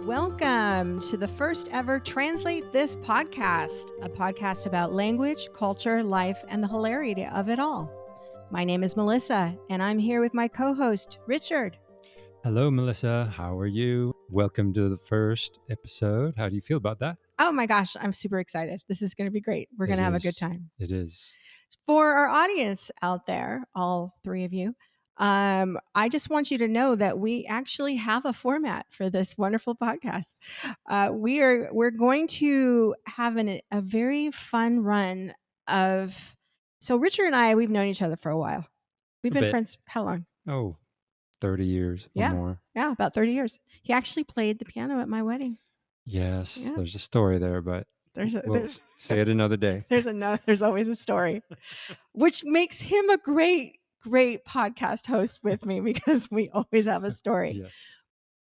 Welcome to the first ever Translate This podcast, a podcast about language, culture, life, and the hilarity of it all. My name is Melissa, and I'm here with my co-host, Richard. Hello, Melissa. How are you? Welcome to the first episode. How do you feel about that? Oh my gosh, I'm super excited. This is going to be great. We're going to have a good time. It is. For our audience out there, all three of you, I just want you to know that we actually have a format for this wonderful podcast. We're going to have a very fun run of. So Richard and I, we've known each other for a while. We've been friends. How long? Oh, 30 years or more. Yeah, about 30 years. He actually played the piano at my wedding. Yes, there's a story there, but there's say it another day. There's always a story, which makes him a great podcast host with me because we always have a story. Yes.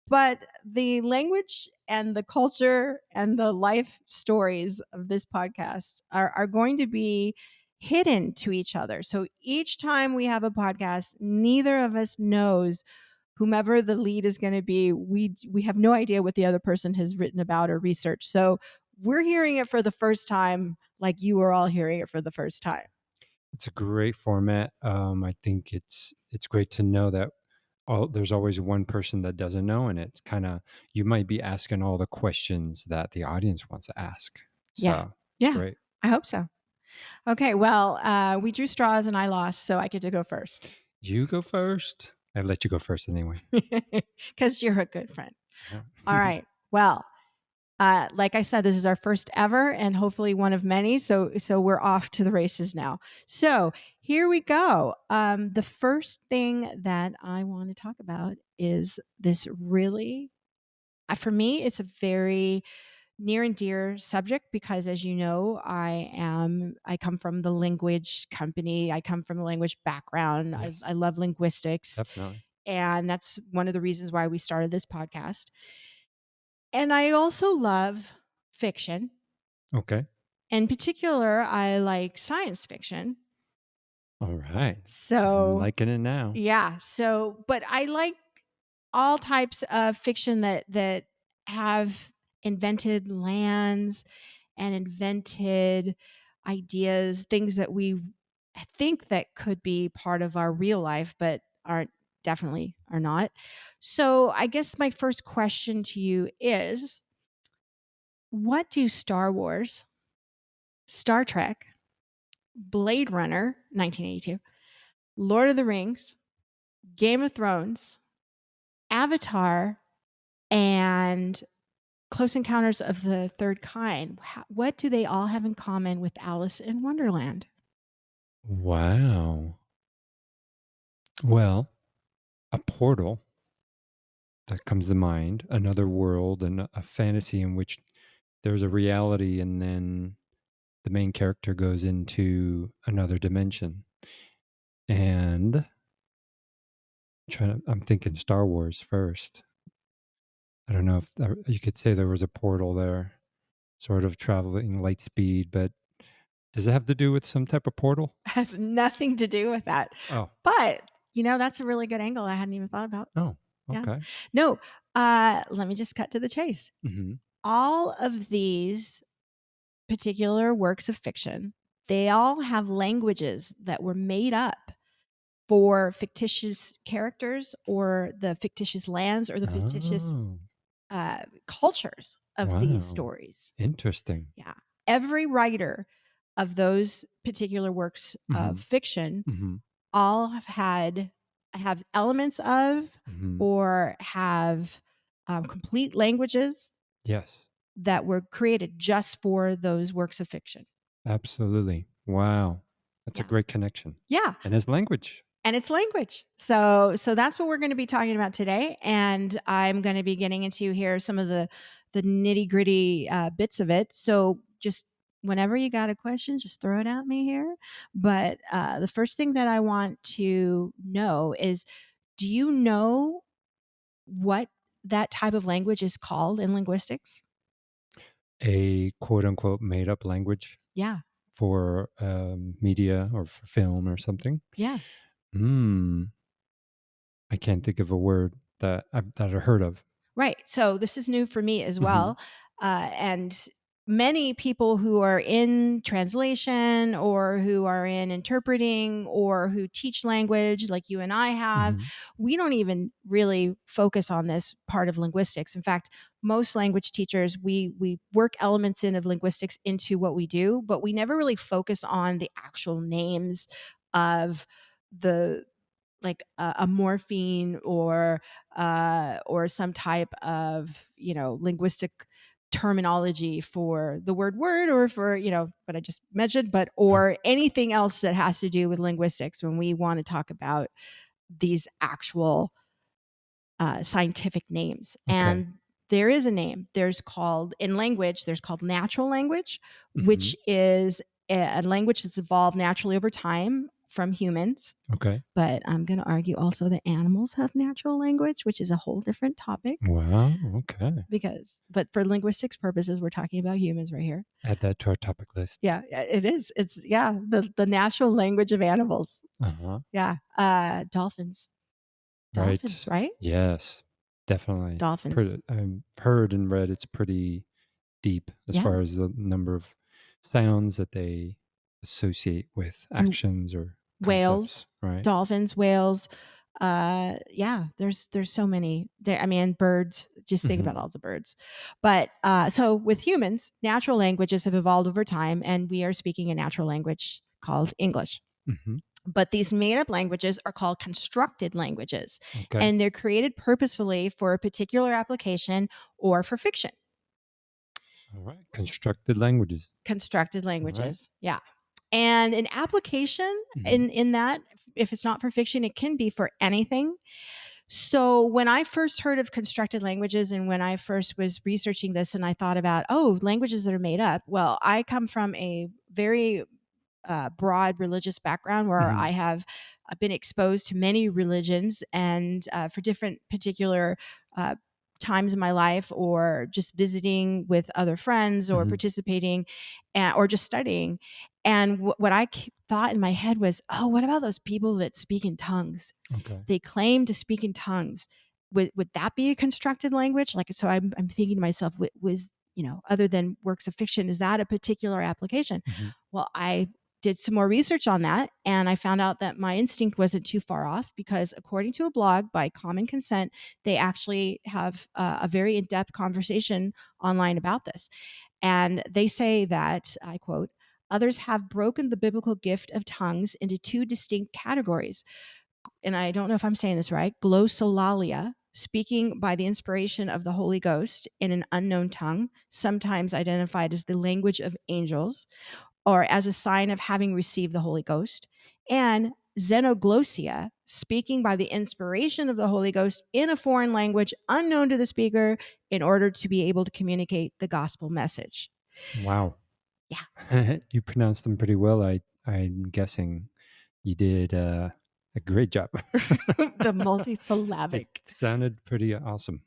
But the language and the culture and the life stories of this podcast are going to be hidden to each other. So each time we have a podcast, neither of us knows whomever the lead is going to be. We have no idea what the other person has written about or researched. So we're hearing it for the first time, like you are all hearing it for the first time. It's a great format. I think it's great to know that there's always one person that doesn't know, and it's kind of, you might be asking all the questions that the audience wants to ask. So it's great. I hope so. Okay, well, we drew straws and I lost, so I get to go first. You go first. I'd let you go first anyway. Because you're a good friend. Yeah. All right. Well, like I said, this is our first ever and hopefully one of many. So we're off to the races now. So here we go. The first thing that I want to talk about is this really, for me, it's a very near and dear subject because, as you know, I come from the language company. I come from a language background. Yes. I love linguistics. Definitely. And that's one of the reasons why we started this podcast. And I also love fiction. Okay. In particular, I like science fiction. All right. So I'm liking it now. Yeah. So, but I like all types of fiction that have invented lands and invented ideas, things that we think that could be part of our real life, but definitely are not. So I guess my first question to you is, what do Star Wars, Star Trek, Blade Runner, 1982, Lord of the Rings, Game of Thrones, Avatar, and Close Encounters of the Third Kind, what do they all have in common with Alice in Wonderland? Wow. Well, a portal that comes to mind, another world and a fantasy in which there's a reality and then the main character goes into another dimension. And I'm thinking Star Wars first. I don't know if you could say there was a portal there, sort of traveling light speed, but does it have to do with some type of portal? It has nothing to do with that. Oh. But, that's a really good angle I hadn't even thought about. Oh, okay. Yeah. No, let me just cut to the chase. Mm-hmm. All of these particular works of fiction, they all have languages that were made up for fictitious characters or the fictitious lands or the fictitious cultures of these stories. Interesting. Yeah. Every writer of those particular works of fiction all have elements of or have complete languages. Yes. That were created just for those works of fiction. Absolutely. Wow. That's a great connection. Yeah. And it's language. So that's what we're going to be talking about today. And I'm going to be getting into here some of the nitty gritty bits of it. So just whenever you got a question, just throw it at me here. But the first thing that I want to know is, do you know what that type of language is called in linguistics? A quote unquote made up language. Yeah. For media or for film or something. Yeah. I can't think of a word that I've heard of. Right. So this is new for me as Hmm. well. And many people who are in translation or who are in interpreting or who teach language like you and I have, Hmm. we don't even really focus on this part of linguistics. In fact, most language teachers, we work elements in of linguistics into what we do, but we never really focus on the actual names of the like a morpheme or some type of linguistic terminology for the word or for what I just mentioned, but Oh, or anything else that has to do with linguistics when we want to talk about these actual scientific names. okay. And there is a name. There's called natural language, Hmm. which is a language that's evolved naturally over time from humans. Okay. But I'm going to argue also that animals have natural language, which is a whole different topic Wow. Okay. but for linguistics purposes, we're talking about humans right here. Add that to our topic list. Yeah, it is. It's yeah, the natural language of animals. Uh-huh. Yeah. Dolphins. Dolphins, Right. right? Yes, definitely. Dolphins. Pretty, I've heard and read it's pretty deep as Yeah. far as the number of sounds that they associate with And actions or concepts, whales, right? dolphins, whales. Yeah, there's so many. There, I mean, birds. Just think Hmm. about all the birds. But so with humans, natural languages have evolved over time, and we are speaking a natural language called English. Hmm. But these made up languages are called constructed languages, Okay. and they're created purposefully for a particular application or for fiction. All right. Constructed languages. Constructed All right. languages. Yeah. And an application Hmm. in that, if it's not for fiction, it can be for anything. So when I first heard of constructed languages and when I first was researching this and I thought about, oh, languages that are made up, well, I come from a very broad religious background where Hmm. I have been exposed to many religions and for different particular uh, times in my life or just visiting with other friends or Hmm. participating or just studying. And what I thought in my head was, oh, what about those people that speak in tongues? Okay. They claim to speak in tongues. Would that be a constructed language? Like, so I'm thinking to myself, was, other than works of fiction, is that a particular application? Hmm. Well, I did some more research on that and I found out that my instinct wasn't too far off because according to a blog by Common Consent, they actually have a very in-depth conversation online about this. And they say that, I quote, others have broken the biblical gift of tongues into two distinct categories. And I don't know if I'm saying this right, glossolalia, speaking by the inspiration of the Holy Ghost in an unknown tongue, sometimes identified as the language of angels, or as a sign of having received the Holy Ghost, and xenoglossia, speaking by the inspiration of the Holy Ghost in a foreign language unknown to the speaker in order to be able to communicate the gospel message. Wow. Yeah. You pronounced them pretty well. I'm guessing you did a great job. The It multisyllabic. sounded pretty awesome.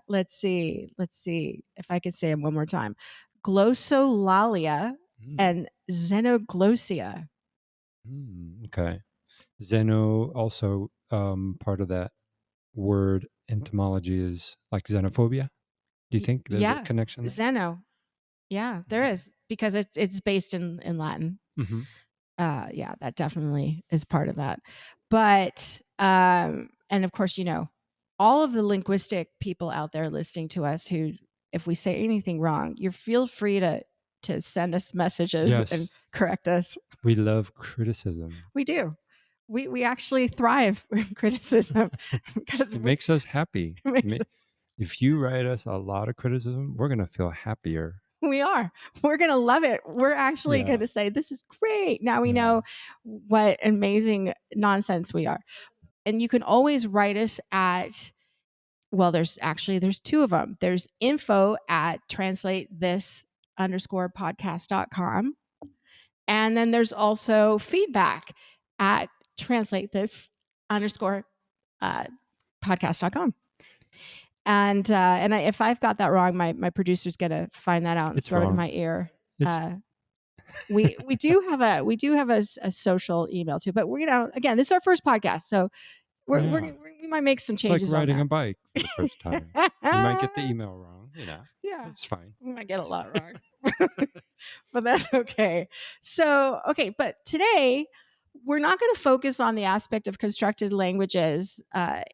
Let's see if I can say them one more time. Glossolalia Mm. and xenoglossia. Okay. Xeno also part of that word etymology is like xenophobia. Do you think there's a Yeah, connection there? Zeno. Yeah, there is because it's based in Latin. Mm-hmm. Yeah, that definitely is part of that. But and of course, all of the linguistic people out there listening to us who, if we say anything wrong, you feel free to send us messages and Yes, correct us. we love criticism. We do. We actually thrive in criticism because It makes us happy. it makes If you write us a lot of criticism, we're gonna feel happier. we are. We're going to love it. We're actually going Yeah, to say, this is great. Now we yeah. know what amazing nonsense we are. And you can always write us at, well, there's two of them. There's info at TranslateThis underscore podcast.com. And then there's also feedback at TranslateThis underscore uh, podcast.com. If I've got that wrong, my producer's gonna find that out and It's throw it in wrong. my ear. It's Uh, we do have a social email too, but we're again, this is our first podcast, so Yeah. we might make some It's like changes on riding that. a bike for the first time. You might get the email wrong, Yeah, That's fine. we might get a lot wrong. But that's okay. So, okay, but today we're not going to focus on the aspect of constructed languages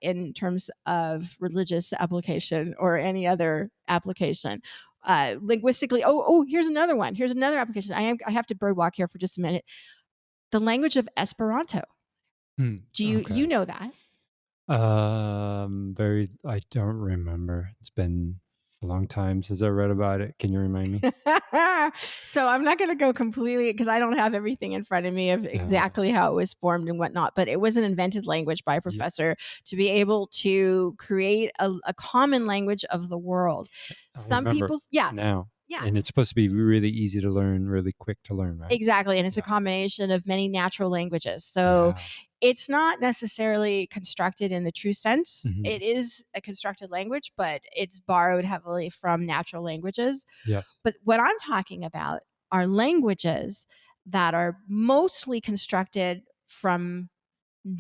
in terms of religious application or any other application. Linguistically, here's another one. Here's another application. I have to birdwalk here for just a minute. The language of Esperanto. Do you Okay. know that? I don't remember. It's been a long time since I read about it. Can you remind me? So I'm not going to go completely because I don't have everything in front of me of exactly how it was formed and whatnot. But it was an invented language by a Yeah. professor to be able to create a common language of the world. I Some remember people, yes, now. yeah. And it's supposed to be really easy to learn, really quick to learn, right? Exactly. And it's a Yeah. combination of many natural languages. So Yeah. it's not necessarily constructed in the true sense. Mhm. It is a constructed language, but it's borrowed heavily from natural languages. Yes. But what I'm talking about are languages that are mostly constructed from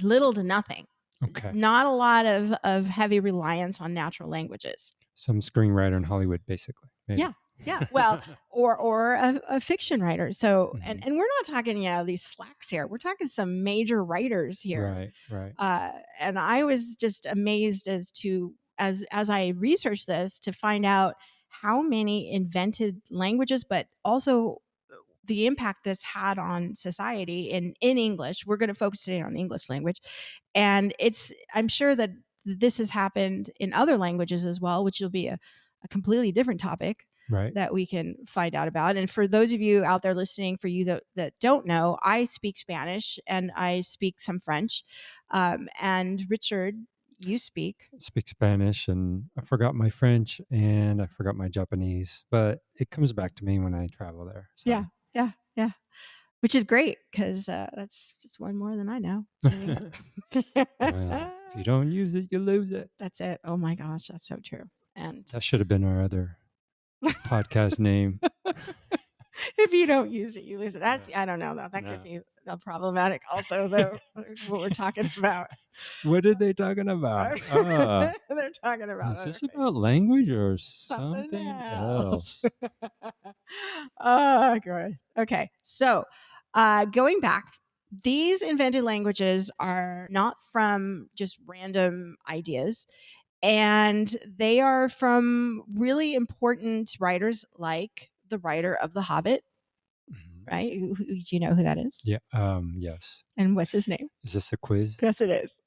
little to nothing. Okay. Not a lot of heavy reliance on natural languages. Some screenwriter in Hollywood, basically. Maybe. Yeah. Yeah. Well, or a fiction writer. So, Mhm. and we're not talking, these slacks here. We're talking some major writers here. Right. And I was just amazed as I researched this to find out how many invented languages, but also the impact that's had on society in English. We're going to focus today on the English language. And I'm sure that this has happened in other languages as well, which will be a completely different topic Right. that we can find out about. And for those of you out there listening, for you that don't know, I speak Spanish and I speak some French. And Richard, you speak. Speak Spanish, and I forgot my French and I forgot my Japanese, but it comes back to me when I travel there. So. Yeah. Which is great because that's just one more than I know. Well, if you don't use it, you lose it. That's it. Oh my gosh, that's so true. And That should have been our other podcast name. if you don't use it, you lose it. That's I don't know though. That could be problematic. Also, though, what we're talking about. What are they talking about? They're talking about. Is this about language or something else? else? Oh, good. Okay, so going back. These invented languages are not from just random ideas, and they are from really important writers like the writer of The Hobbit, right? Do you know who that is? Yeah. Yes. And what's his name? Is this a quiz? Yes, it is.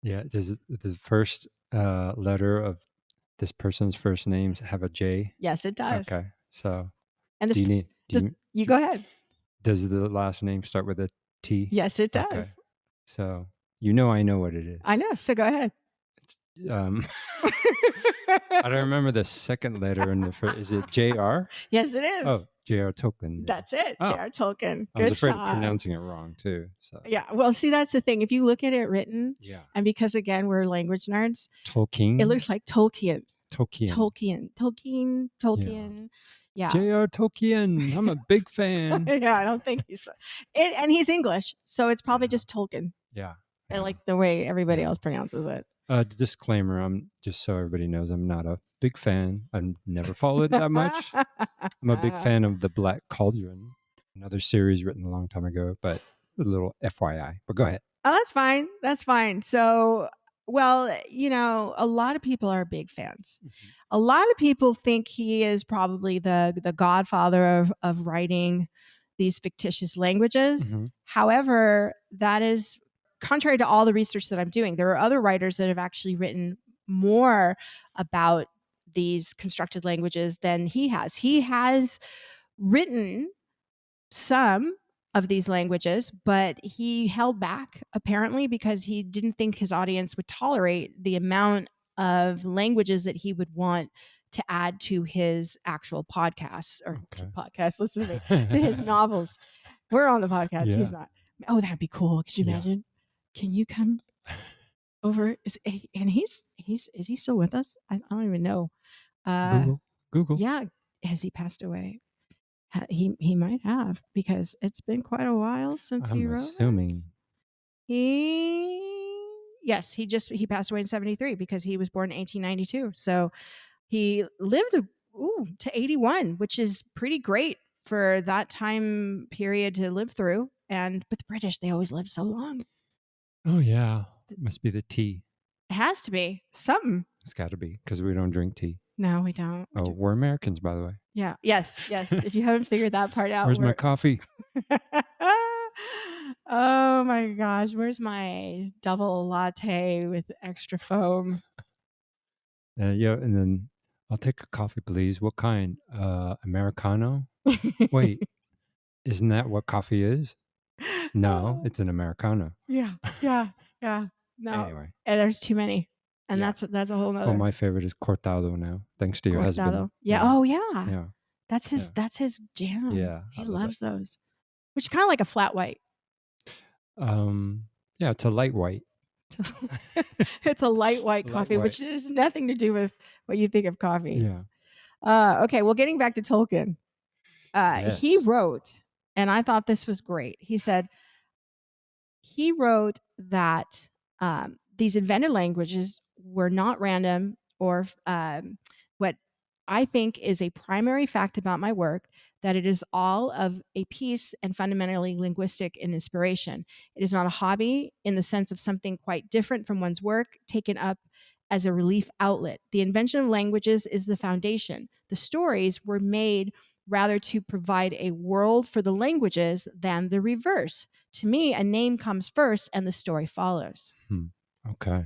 Yeah. Does the first letter of this person's first name have a J? Yes, it does. Okay. So And you go ahead. Does the last name start with a T? Yes, it does. Okay. So I know what it is. I know. So go ahead. It's, I don't remember the second letter in the first. Is it J.R.? Yes, it is. Oh, J.R. Tolkien. That's it. Oh. J.R. Tolkien. I was afraid job. of pronouncing it wrong too. So yeah. Well, see, that's the thing. If you look at it written, and because again we're language nerds, Tolkien. It looks like Tolkien. Tolkien. Yeah. J.R. Tolkien. I'm a big fan. Yeah, I don't think he's and he's English, so it's probably just Tolkien. Yeah. I like the way everybody else pronounces it. Disclaimer, I'm just so everybody knows I'm not a big fan. I've never followed that much. I'm a big fan of The Black Cauldron, another series written a long time ago, but a little FYI. But go ahead. Oh, that's fine. That's fine. So, well, a lot of people are big fans. Mm-hmm. A lot of people think he is probably the godfather of writing these fictitious languages. Mm-hmm. However, that is contrary to all the research that I'm doing. There are other writers that have actually written more about these constructed languages than he has. He has written some of these languages, but he held back apparently because he didn't think his audience would tolerate the amount of languages that he would want to add to his actual podcasts listen to me, to his novels. We're on the podcast. Yeah. He's not. Oh, that'd be cool. Could you imagine? Can you come over? Is he still with us? I don't even know. Google. Yeah. Has he passed away? He might have, because it's been quite a while since he wrote. I'm assuming. Yes, he passed away in 73 because he was born in 1892. So he lived to 81, which is pretty great for that time period to live through. And but the British, they always live so long. Oh yeah, must be the tea. It has to be something. It's got to be because we don't drink tea. No, we don't. Oh, we're Americans, by the way. Yeah. Yes. Yes. If you haven't figured that part out, Where's my we're. coffee? Oh my gosh, where's my double latte with extra foam? Yeah, and then I'll take a coffee, please. What kind? Americano? Wait, isn't that what coffee is? No, it's an Americano. Yeah, yeah, yeah. No, Anyway, and there's too many, and yeah. that's a whole Well, nother my favorite is cortado now, thanks to your husband. cortado. Yeah. Yeah, Oh, yeah. yeah, yeah, That's his jam. yeah. I He love it. loves those, which is kind of like a flat white. Yeah, it's a light white. It's a light white Light coffee, white. which has nothing to do with what you think of coffee. Yeah. Okay, well, getting back to Tolkien, he Yes. wrote, and I thought this was great. He said he wrote that these invented languages were not random or what I think is a primary fact about my work that it is all of a piece and fundamentally linguistic in inspiration. It is not a hobby in the sense of something quite different from one's work taken up as a relief outlet. The invention of languages is the foundation. The stories were made rather to provide a world for the languages than the reverse. To me, a name comes first and the story follows. Okay.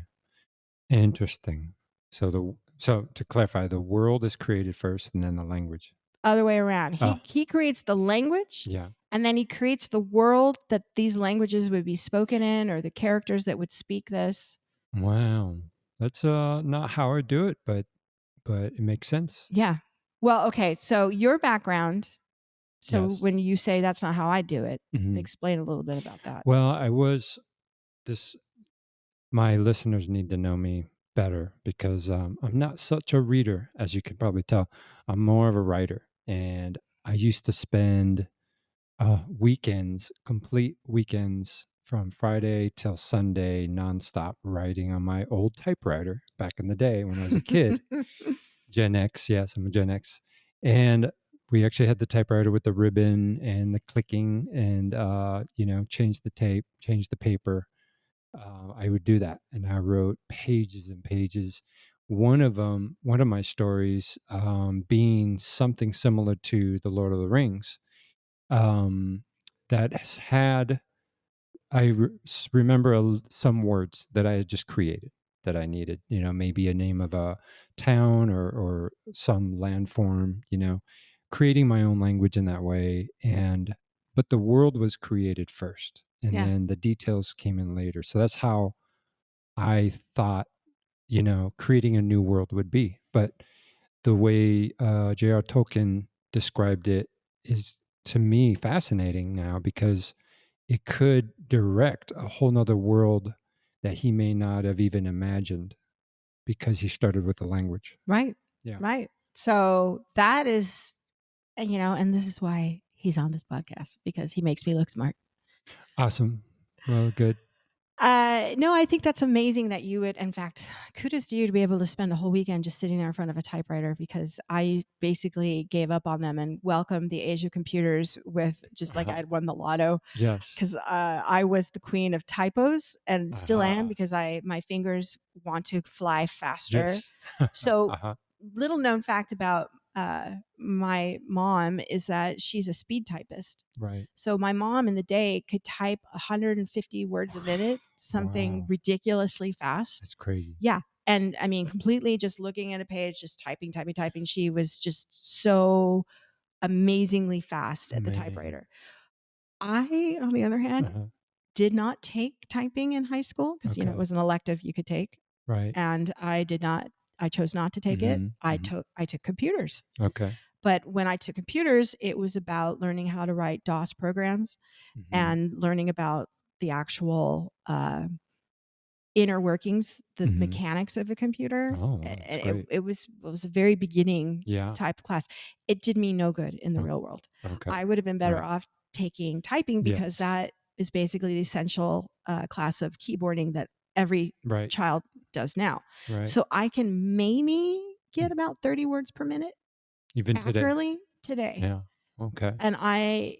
Interesting. So to clarify, the world is created first and then the language. Other way around. Oh, He creates the language yeah. and then he creates the world that these languages would be spoken in or the characters that would speak this. Wow. That's not how I do it, but it makes sense. Yeah. Well, okay. So your background. So Yes. when you say that's not how I do it, Mhm. explain a little bit about that. Well, I was this my listeners need to know me better because I'm not such a reader, as you can probably tell. I'm more of a writer, and I used to spend weekends, complete weekends, from Friday till Sunday, nonstop writing on my old typewriter back in the day when I was a kid. Gen X, yes, I'm a Gen X, and we actually had the typewriter with the ribbon and the clicking, and change the tape, change the paper. I would do that, and I wrote pages and pages. One of my stories, being something similar to the Lord of the Rings, that has had. Remember some words that I had just created that I needed. Maybe a name of a town or some landform. Creating my own language in that way, but the world was created first, and Yeah. then the details came in later. So that's how I thought, creating a new world would be. But the way J.R. Tolkien described it is, to me, fascinating now because it could direct a whole nother world that he may not have even imagined because he started with the language. Right. Yeah. Right. So that is, and this is why he's on this podcast because he makes me look smart. Awesome. Well, good. No, I think that's amazing that you would, in fact, kudos to you to be able to spend a whole weekend just sitting there in front of a typewriter because I basically gave up on them and welcomed the age of computers with just like I'd won the lotto Yes. because I was the queen of typos and still am because my fingers want to fly faster. Yes. So, little known fact about my mom is that she's a speed typist. Right. So my mom in the day could type 150 words a minute, something Wow. ridiculously fast. That's crazy. Yeah. And I mean, completely just looking at a page, just typing, typing, typing. She was just so amazingly fast at the typewriter. I, on the other hand, did not take typing in high school because, it was an elective you could take. Right. And I chose not to take it. I took computers. Okay. But when I took computers, it was about learning how to write DOS programs and learning about the actual inner workings, the mechanics of a computer. Oh, that's great. It was a very beginning type of class. It did me no good in the real world. Okay. I would have been better off taking typing because Yes. that is basically the essential class of keyboarding that every Right. child does now. Right. So I can maybe get Mm. about 30 words per minute Even today. accurately today. Yeah. Okay. And I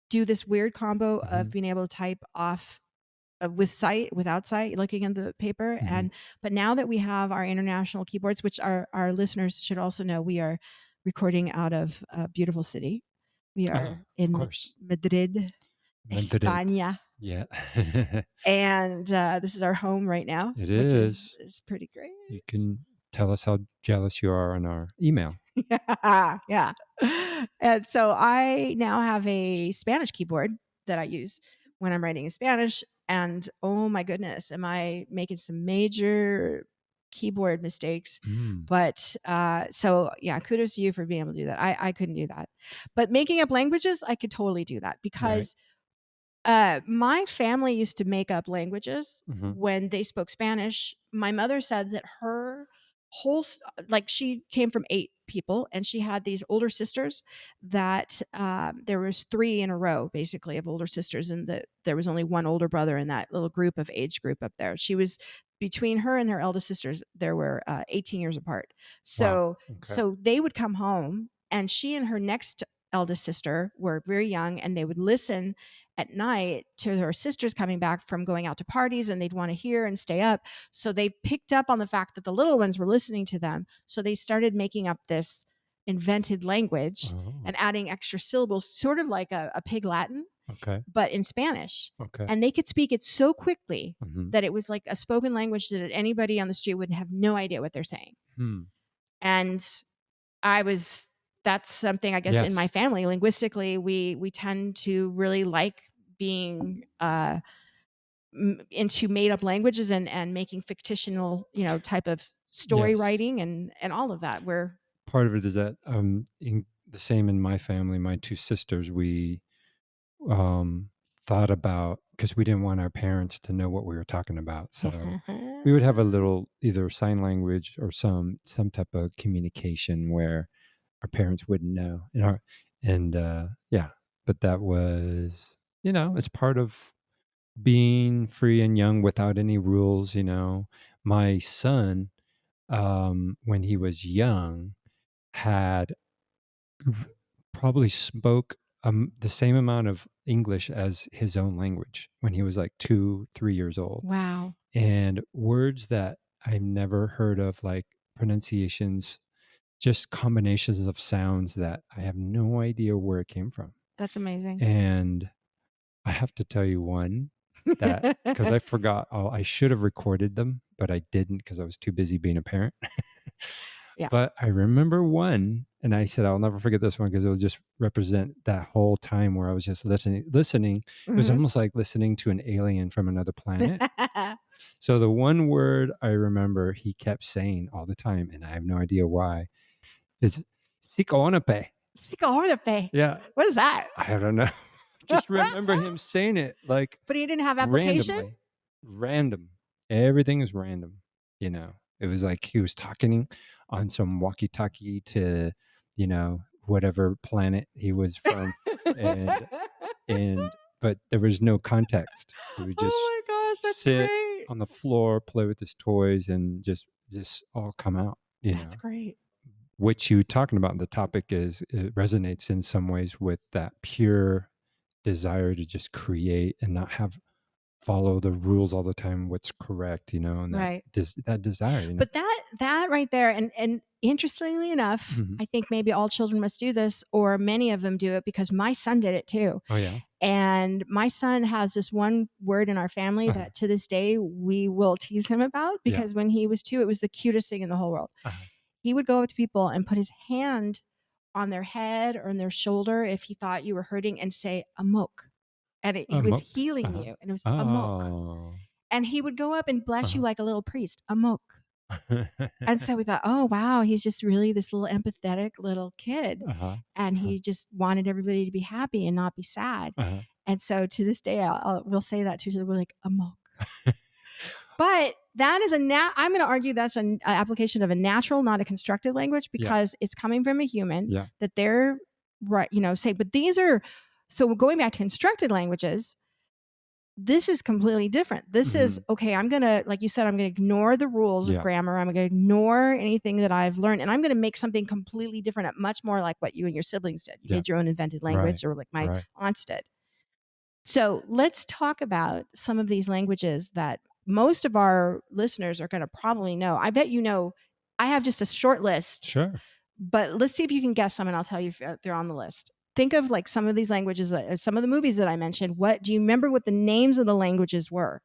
do this weird combo Hmm. of being able to type off with sight, without sight, looking at the paper. Hmm. But now that we have our international keyboards, which our listeners should also know, we are recording out of a beautiful city. We Ah, are of in course. Madrid, Madrid. España. Yeah. And this is our home right now, It which is is. pretty great. You can tell us how jealous you are on our email. Yeah, yeah. And so I now have a Spanish keyboard that I use when I'm writing in Spanish. And oh my goodness, am I making some major keyboard mistakes? Mm. But so yeah, kudos to you for being able to do that. I couldn't do that. But making up languages, I could totally do that Right. because my family used to make up languages Hmm. when they spoke Spanish. My mother said that her whole, like, she came from 8 people, and she had these older sisters that there was 3 in a row, basically, of older sisters, and that there was only one older brother in that little group of age group up there. She was between her and her eldest sisters, there were 18 years apart. Wow. So Okay. so they would come home, and she and her next eldest sister were very young, and they would listen at night to her sisters coming back from going out to parties, and they'd want to hear and stay up. So they picked up on the fact that the little ones were listening to them. So they started making up this invented language Oh. and adding extra syllables, sort of like a Pig Latin, Okay. but in Spanish. Okay. And they could speak it so quickly Hmm. that it was like a spoken language that anybody on the street would have no idea what they're saying. Hmm. And I was that's something, I guess, in my Yes. family. Linguistically, we tend to really like being into made up languages and making fictional, type of story Yes. writing and all of that. Where Part of it is that in the same in my family, my 2 sisters, we um thought about, because we didn't want our parents to know what we were talking about. So we would have a little either sign language or some type of communication where our parents wouldn't know. Yeah, but that was, it's part of being free and young without any rules. My son, when he was young, had probably spoke the same amount of English as his own language when he was like 2, 3 years old. wow, And words that I've never heard of, like pronunciations, just combinations of sounds that I have no idea where it came from. that's amazing. And I have to tell you one that, because I forgot, I should have recorded them, but I didn't because I was too busy being a parent. Yeah. But I remember one, and I said, I'll never forget this one because it will just represent that whole time where I was just listening. It was Mhm. almost like listening to an alien from another planet. So the one word I remember he kept saying all the time, and I have no idea why, is "sikonape." Sikonape. Yeah, What is that? I don't know. Just remember him saying it like But he didn't have application? randomly. Random. Everything is random. It was like he was talking on some walkie-talkie to, whatever planet he was from, and and but there was no context. He would just Oh my gosh, that's sit great. on the floor, play with his toys, and just all come out. That's great. What you talking about, the topic is, it resonates in some ways with that pure desire to just create and not have follow the rules all the time, what's correct, and that Right. that desire. But that right there, and interestingly enough, Mhm. I think maybe all children must do this, or many of them do it because my son did it too. Oh yeah. And my son has this one word in our family Uh-huh. that to this day we will tease him about, Yeah. because when he was 2, it was the cutest thing in the whole world. Uh-huh. He would go up to people and put his hand on their head or on their shoulder if he thought you were hurting, and say amok. And he was Amok. healing Uh-huh. you, and it was amok. Oh. And he would go up and bless you Uh-huh. like a little priest, amok. And so we thought, oh, wow, he's just really this little empathetic little kid. Uh-huh. And Uh-huh. he just wanted everybody to be happy and not be sad. Uh-huh. And so to this day, we'll say that to each other. We're like, amok. But that is I'm going to argue that's an application of a natural, not a constructed language, Yeah. because it's coming from a human Yeah. that they're right, say, but these are, so going back to constructed languages, This is completely different. This is, okay, I'm going to, like you said, I'm going to ignore the rules of Yeah. grammar. I'm going to ignore anything that I've learned, and I'm going to make something completely different, much more like what you and your siblings did. You Yeah. made your own invented language, Right. or like my Right. aunts did. So let's talk about some of these languages that most of our listeners are going to probably know. I bet you know. I have just a short list, Sure. but let's see if you can guess some, and I'll tell you if they're on the list. Think of like some of these languages, some of the movies that I mentioned. What do you remember what the names of the languages were?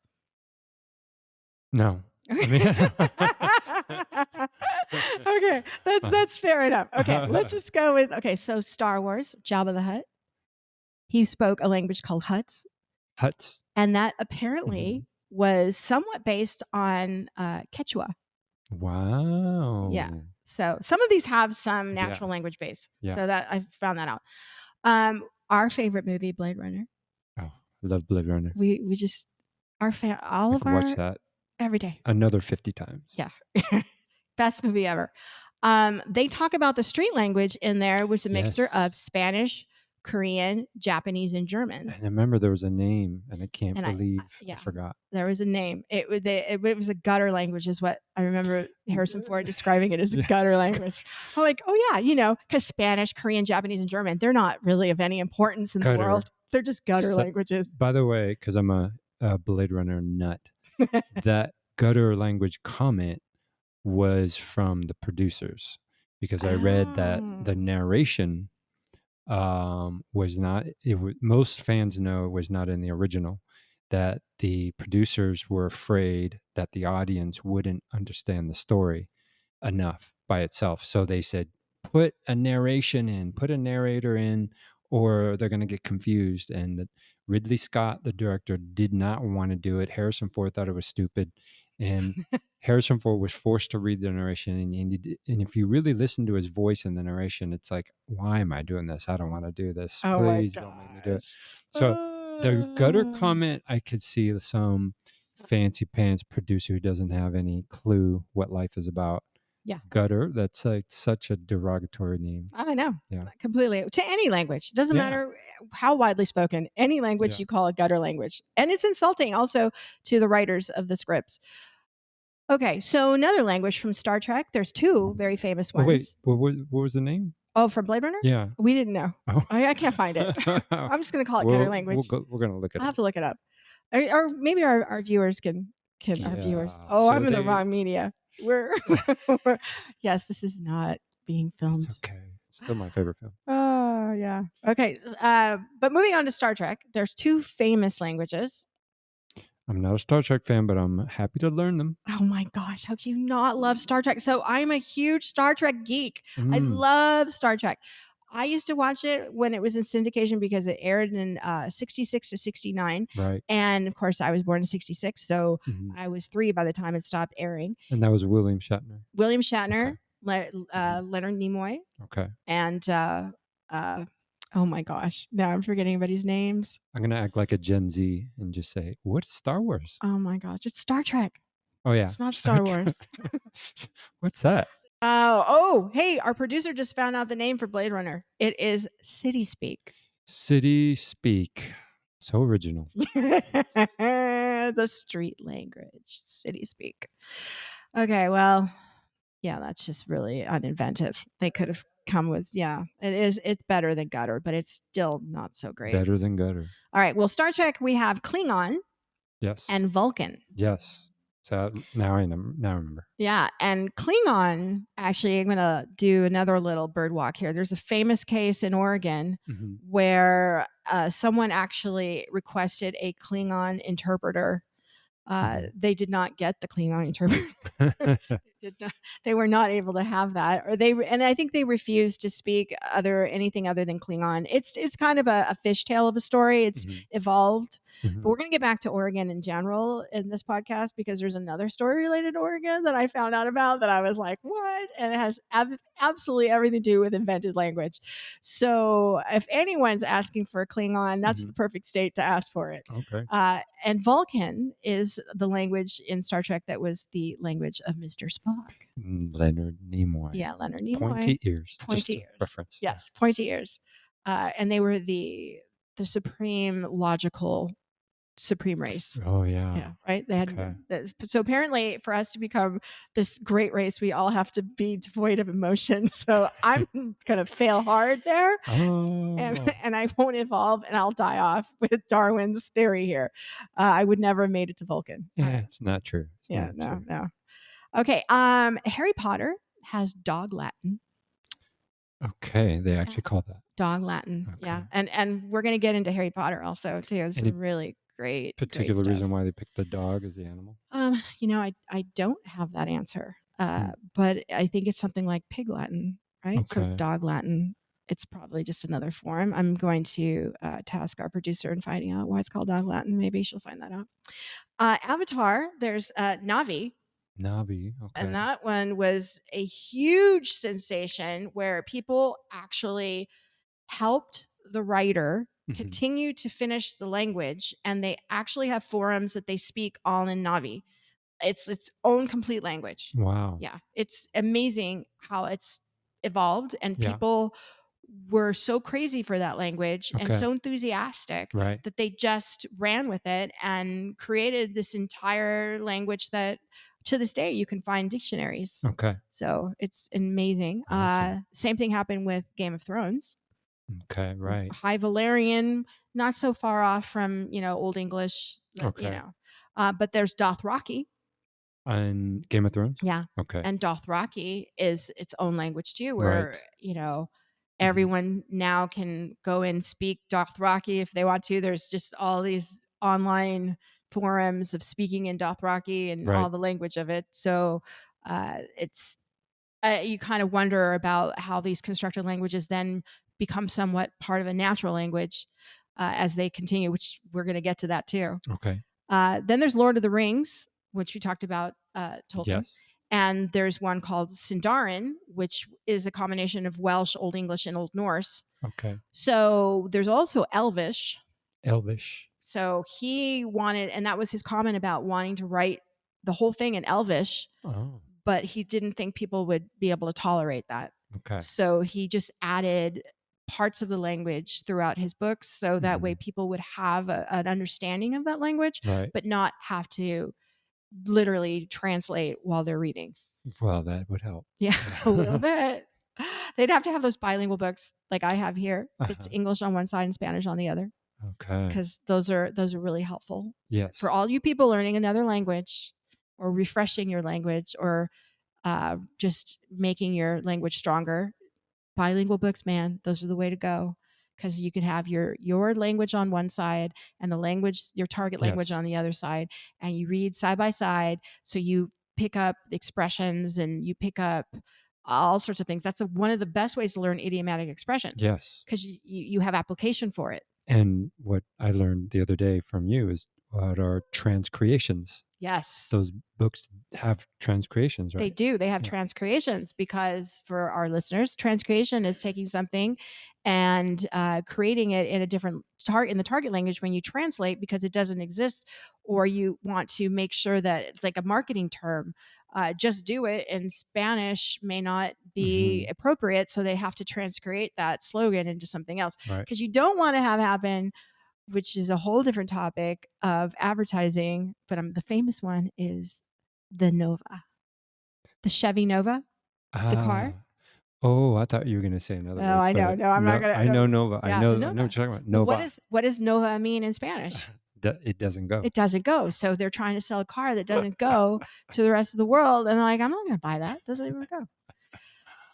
No. I Okay, that's fair enough. Okay, let's just go with, okay, so Star Wars, Jabba the Hutt. He spoke a language called Huts, Huts. and that apparently was somewhat based on Quechua. Wow. Yeah. So some of these have some natural language base. Yeah. So that I found that out. Our favorite movie, Blade Runner. Oh, I love Blade Runner. We just all I of could our watch that every day. another 50 times. Yeah. Best movie ever. They talk about the street language in there, which is a mixture of Spanish, Korean, Japanese, and German. And I remember there was a name, and I can't believe I forgot. There was a name. It was a gutter language, is what I remember Harrison Ford describing it as, a gutter language. I'm like, oh yeah, because Spanish, Korean, Japanese, and German, they're not really of any importance in the world. They're just gutter languages. By the way, because I'm a Blade Runner nut, that gutter language comment was from the producers, because I read that the narration was not, most fans know it was not in the original, that the producers were afraid that the audience wouldn't understand the story enough by itself. So they said, put a narration in, put a narrator in, or they're going to get confused. And Ridley Scott, the director, did not want to do it. Harrison Ford thought it was stupid. And Harrison Ford was forced to read the narration. And if you really listen to his voice in the narration, it's like, why am I doing this? I don't want to do this. Please don't make me do it. So the gutter comment, I could see some fancy pants producer who doesn't have any clue what life is about. Yeah. Gutter, that's like such a derogatory name. I know. Yeah. Completely. To any language. It doesn't matter how widely spoken. Any language you call a gutter language. And it's insulting also to the writers of the scripts. Okay, so another language from Star Trek. There's two very famous ones. Wait, what was the name? Oh, from Blade Runner? Yeah. We didn't know. Oh. I can't find it. I'm just going to call it gutter language. We're going to look it up. I'll have to look it up. Or maybe our viewers can our viewers. Oh, so I'm in the wrong media. Yes, this is not being filmed. It's okay. It's still my favorite film. Oh, yeah. Okay. But moving on to Star Trek, there's two famous languages. I'm not a Star Trek fan, but I'm happy to learn them. Oh my gosh, how can you not love Star Trek? So I'm a huge Star Trek geek. I love Star Trek. I used to watch it when it was in syndication because it aired in 66 to 69. Right. And of course, I was born in 66. So I was 3 by the time it stopped airing. And that was William Shatner. William Shatner, okay. Leonard Nimoy. Okay. And oh my gosh, now I'm forgetting everybody's names. I'm going to act like a Gen Z and just say, what is Star Wars? Oh my gosh, it's Star Trek. Oh, yeah. It's not Star Wars. What's that? Oh, hey, our producer just found out the name for Blade Runner. It is City Speak. City Speak. So original. The street language, City Speak. Okay, well, yeah, that's just really uninventive. They could have come with, it's better than gutter, but it's still not so great. Better than gutter. All right, well, Star Trek, we have Klingon. Yes. And Vulcan. Yes. So now I remember. Yeah, and Klingon, actually, I'm going to do another little bird walk here. There's a famous case in Oregon where someone actually requested a Klingon interpreter. They did not get the Klingon interpreter. They were not able to have that, and I think they refused to speak anything other than Klingon. It's kind of a fishtail of a story. It's evolved, but we're going to get back to Oregon in general in this podcast because there's another story related to Oregon that I found out about that I was like, what? And it has absolutely everything to do with invented language. So if anyone's asking for a Klingon, that's the perfect state to ask for it. Okay. And Vulcan is the language in Star Trek that was the language of Mr. Spock. Leonard Nimoy. Yeah, Leonard Nimoy. Pointy ears. Pointy ears. Reference. Yes, pointy ears. And they were the supreme logical supreme race. Oh, yeah. Yeah, right? They had Okay. so apparently for us to become this great race, we all have to be devoid of emotion. So I'm gonna fail hard there, and Oh. and I won't evolve, and I'll die off with Darwin's theory here. I would never have made it to Vulcan. Yeah, it's not true. It's Yeah, not no, true. no. Okay, Harry Potter has dog Latin. Okay, they Yeah. actually call that. Dog Latin, Okay. yeah, and we're gonna get into Harry Potter also too. It's Any some really great particular stuff. reason why they picked the dog as the animal? I don't have that answer, Hmm. but I think it's something like Pig Latin, right? So Okay. Dog Latin. It's probably just another form. I'm going to task our producer in finding out why it's called Dog Latin. Maybe she'll find that out. Avatar. There's Navi. Navi. And Okay. that one was a huge sensation where people actually helped the writer Hmm. continue to finish the language. And they actually have forums that they speak all in Navi. It's its own complete language. Wow. Yeah. It's amazing how it's evolved. And Yeah. people were so crazy for that language and Okay. so enthusiastic Right. that they just ran with it and created this entire language that to this day you can find dictionaries. Okay. So it's amazing. Awesome. Same thing happened with Game of Thrones. Okay. Right. High Valyrian, not so far off from Old English, Okay. but there's Dothraki. And Game of Thrones? Yeah. Okay. And Dothraki is its own language too, where, Right. Hmm. everyone now can go and speak Dothraki if they want to. There's just all these online forums of speaking in Dothraki and all Right. the language of it. So it's you kind of wonder about how these constructed languages then become somewhat part of a natural language as they continue, which we're going to get to that too. Okay. Then there's Lord of the Rings, which we talked about, Tolkien. Yes. And there's one called Sindarin, which is a combination of Welsh, Old English, and Old Norse. Okay. So there's also Elvish. Elvish. So he wanted, and that was his comment about wanting to write the whole thing in Elvish, Oh. but he didn't think people would be able to tolerate that. Okay. So he just added parts of the language throughout his books so that way Mhm. people would have an understanding of that language, Right. but not have to literally translate while they're reading. Well, that would help. Yeah, a little bit. They'd have to have those bilingual books like I have here. It's Uh-huh. English on one side and Spanish on the other, Okay. because those are really helpful for Yes. all you people learning another language or refreshing your language or just making your language stronger. Bilingual books, man, those are the way to go, because you can have your language on one side and the language, your target language, Yes. on the other side, and you read side by side, so you pick up expressions and you pick up all sorts of things. That's one of the best ways to learn idiomatic expressions, Yes. because you have application for it. And what I learned the other day from you is what are transcreations. Yes. Those books have transcreations, They right? do. They have Yeah. transcreations, because for our listeners, transcreation is taking something and creating it in a different in the target language when you translate, because it doesn't exist, or you want to make sure that it's like a marketing term. Just do it, and Spanish may not be Mhm. appropriate, so they have to transcreate that slogan into something else, Right. because you don't want to have happen, which is a whole different topic of advertising. But the famous one is the Nova, the Chevy Nova, the car. Ah. Oh, I thought you were gonna say another Oh, word, I know. but No, I'm not no, gonna. I No. know Nova. I Yeah, the know what Nova. you're talking about. But Nova. what does Nova mean in Spanish? It doesn't go. It doesn't go. So they're trying to sell a car that doesn't go to the rest of the world, and they're like, I'm not going to buy that. It doesn't even go.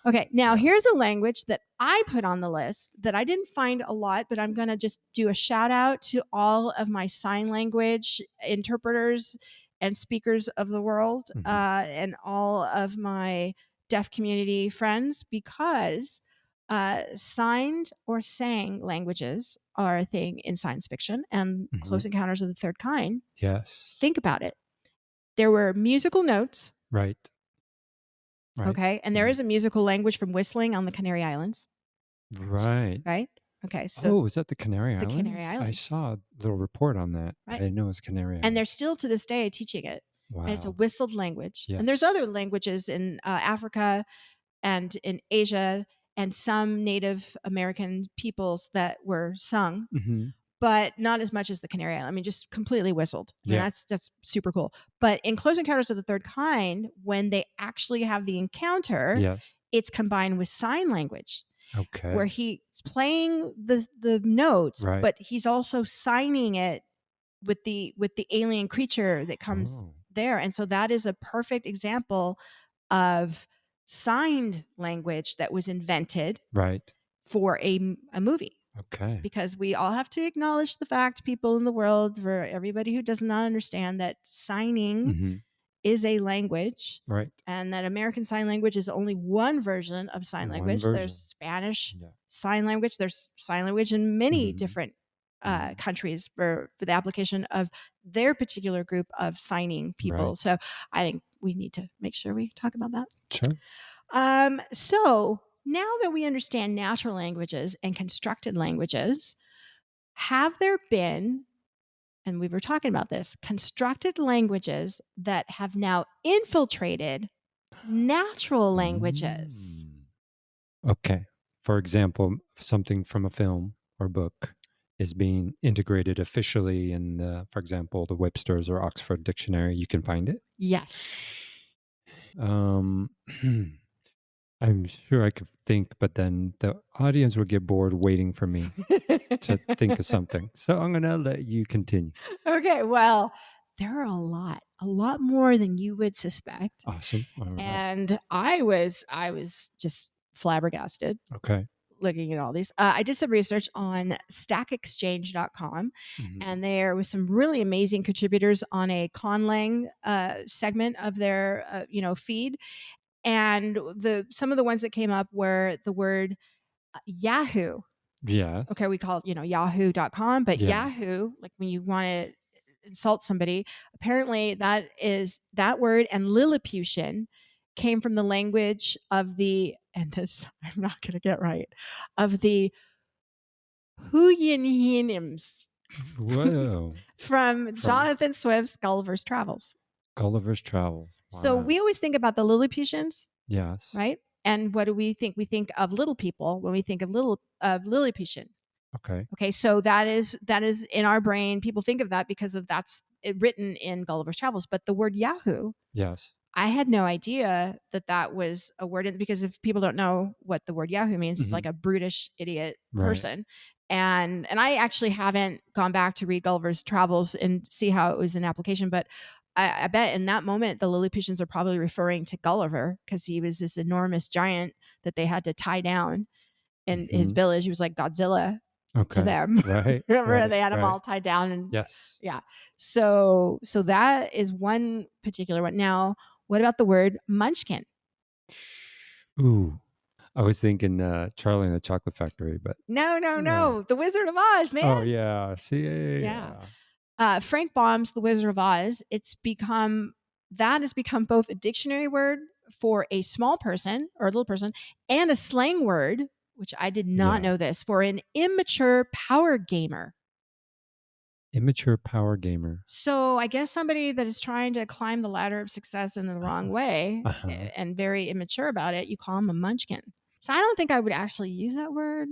Okay, now Yeah. here's a language that I put on the list that I didn't find a lot, but I'm going to just do a shout out to all of my sign language interpreters and speakers of the world, Mhm. and all of my deaf community friends, because signed or sang languages are a thing in science fiction and Mhm. Close Encounters of the Third Kind. Yes. Think about it. There were musical notes. Right. Right. Okay. And there Mhm. is a musical language from whistling on the Canary Islands. Right. Right? Okay, so Oh, is that the Canary the Canary Islands? I Islands, saw a little report on that. I right? didn't know it was Canary And they're Islands. still to this day teaching it. And it's a Wow. whistled language. And there's Yes. other languages in Africa and in Asia and some Native American peoples that were sung. Mhm. but not as much as the canary island. I mean, just completely whistled. I mean, Yeah. that's super cool. But in Close Encounters of the Third Kind, when they actually have the encounter, Yes. it's combined with sign language where Okay. he's playing the notes, Right. but he's also signing it with the alien creature that comes Oh. there. And so that is a perfect example of signed language that was invented Right. for a movie, Okay. because we all have to acknowledge the fact, people in the world, for everybody who does not understand, that signing Mm-hmm. is a language, Right. and that American Sign Language is only one version of sign One language. There's version. Spanish Yeah. sign language. There's sign language in many Mm-hmm. different Mm-hmm. countries for the application of their particular group of signing people. Right. So I think we need to make sure we talk about that. Sure. So now that we understand natural languages and constructed languages, have there been, and we were talking about this, constructed languages that have now infiltrated natural languages? Mm. Okay. For example, something from a film or book is being integrated officially in for example, the Webster's or Oxford Dictionary. You can find it. Yes. Um, I'm sure I could think, but then the audience would get bored waiting for me to think of something. So I'm going to let you continue. Okay, well, there are a lot more than you would suspect. Awesome. All right. And I was just flabbergasted Okay. looking at all these. I did some research on stackexchange.com, Mhm. and there was some really amazing contributors on a conlang segment of their feed. And some of the ones that came up were the word Yahoo. Yes. Okay, we call it, yahoo.com, but Yeah. Yahoo, like when you want to insult somebody, apparently that word and Lilliputian came from the language of and this I'm not going to get right, of the Huyinhinims Whoa. from From Jonathan Swift's Gulliver's Travels. Gulliver's Travels. So Wow. we always think about the Lilliputians, Yes. right? And what do we think? We think of little people when we think of Lilliputian. Okay. Okay, so that is in our brain. People think of that because of that's written in Gulliver's Travels. But the word Yahoo, Yes. I had no idea that was a word, because if people don't know what the word Yahoo means, it's Mhm. like a brutish idiot Right. person. And I actually haven't gone back to read Gulliver's Travels and see how it was in application, but I bet in that moment the Lilliputians are probably referring to Gulliver, because he was this enormous giant that they had to tie down in his Mhm. village. He was like Godzilla to Okay. them. Right. Remember, Right. they had them Right. all tied down, and Yes. yeah. So that is one particular one. Now, what about the word munchkin? Ooh. I was thinking Charlie and the Chocolate Factory, but No, no, no. no. The Wizard of Oz, Oh man. yeah. See, Yeah. yeah. Frank Baum's The Wizard of Oz. That has become both a dictionary word for a small person or a little person, and a slang word, which I did not Yeah. know this, for an immature power gamer. Immature power gamer. So I guess somebody that is trying to climb the ladder of success in the wrong way, Uh-huh. and very immature about it, you call them a munchkin. So I don't think I would actually use that word.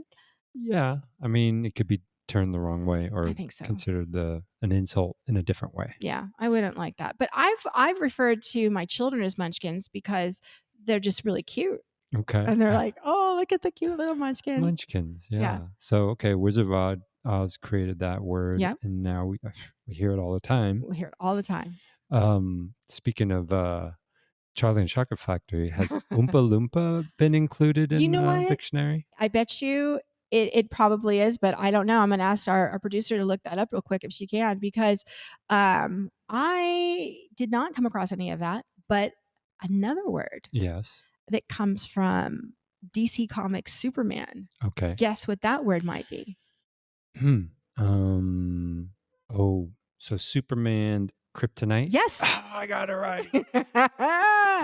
Yeah. I mean, it could be turned the wrong way I or think so. considered an insult in a different way. Yeah, I wouldn't like that. But I've referred to my children as munchkins because they're just really cute. Okay. And they're like, "Oh, look at the cute little munchkin." Munchkins. Yeah. Yeah. So, okay, Wizard of Oz created that word, Yeah. and now we hear it all the time. We hear it all the time. Speaking of Charlie and Chocolate Factory, has Oompa Loompa been included You in know the what? dictionary? I bet you it probably is, but I don't know. I'm going to ask our producer to look that up real quick if she can, because I did not come across any of that. But another word Yes. that comes from DC Comics Superman. Okay. Guess what that word might be? Hmm. Oh, so Superman Kryptonite? Yes. Ah, I got it right.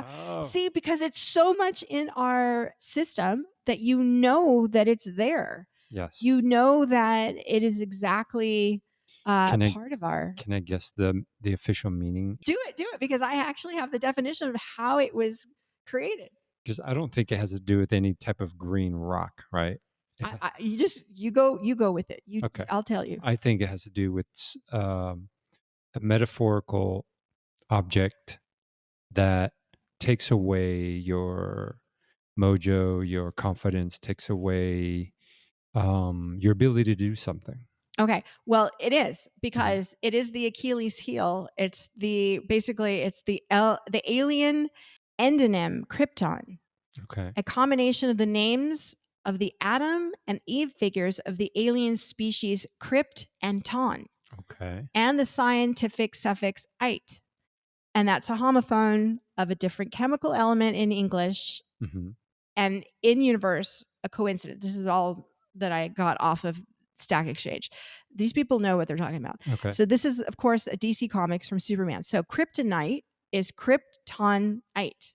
Oh. See, because it's so much in our system that you know that it's there. Yes. You know that it is exactly Can I part of our. can I guess the official meaning? Do it, because I actually have the definition of how it was created. Because I don't think it has to do with any type of green rock, right? Yeah. You go with it. Okay. I'll tell you. I think it has to do with a metaphorical object that takes away your mojo, your confidence, takes away your ability to do something. Okay. Well, it is Mhm. because it is the Achilles heel. It's the alien endonym Krypton, Okay. a combination of the names of the Adam and Eve figures of the alien species Crypt and Ton, Okay. and the scientific suffix "ite." And that's a homophone of a different chemical element in English, Hmm. and in universe, a coincidence. This is all that I got off of Stack Exchange. These people know what they're talking about. Okay. So this is, of course, a DC Comics from Superman. So kryptonite is kryptonite.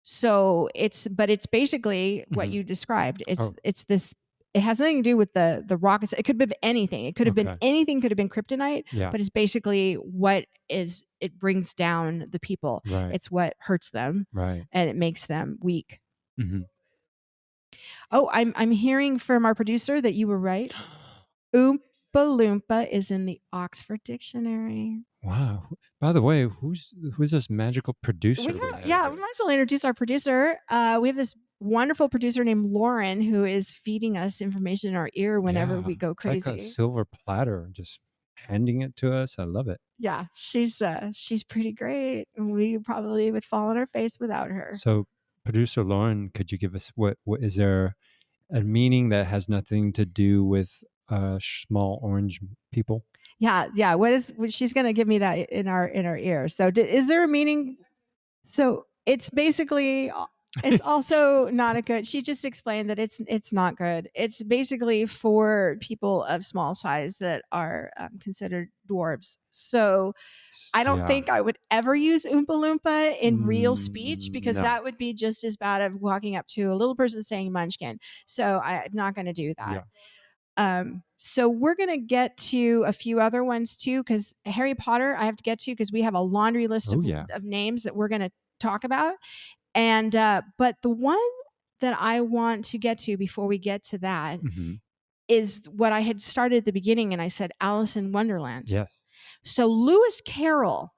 So it's basically what Hmm. you described. Oh, It's this. It has nothing to do with the rockets. It could have been anything. It could have been okay. anything. Could have been kryptonite. Yeah. But it's basically what is. It brings down the people. Right. It's what hurts them, Right. and it makes them weak. Hmm. Oh, I'm hearing from our producer that you were right. Oompa Loompa is in the Oxford Dictionary. Wow. By the way, who's this magical producer we have We here? might as well introduce our producer. We have this wonderful producer named Lauren who is feeding us information in our ear whenever Yeah, we go it's like a crazy. silver platter, just handing it to us. I love it. Yeah, she's pretty great. We probably would fall on our face without her. So, producer Lauren, could you give us what is there a meaning that has nothing to do with small orange people? Yeah. She's going to give me that in our ear. So, is there a meaning? So it's basically it's also not a good. She just explained that it's not good. It's basically for people of small size that are considered dwarves. So I don't Yeah. think I would ever use Oompa Loompa in real speech because No. that would be just as bad of walking up to a little person saying Munchkin. So I'm not going to do that. Yeah. So we're gonna get to a few other ones too, because Harry Potter I have to get to because we have a laundry list Oh yeah. of names that we're gonna talk about. And but the one that I want to get to before we get to that Hmm. is what I had started at the beginning, and I said Alice in Wonderland. Yes. So Lewis Carroll,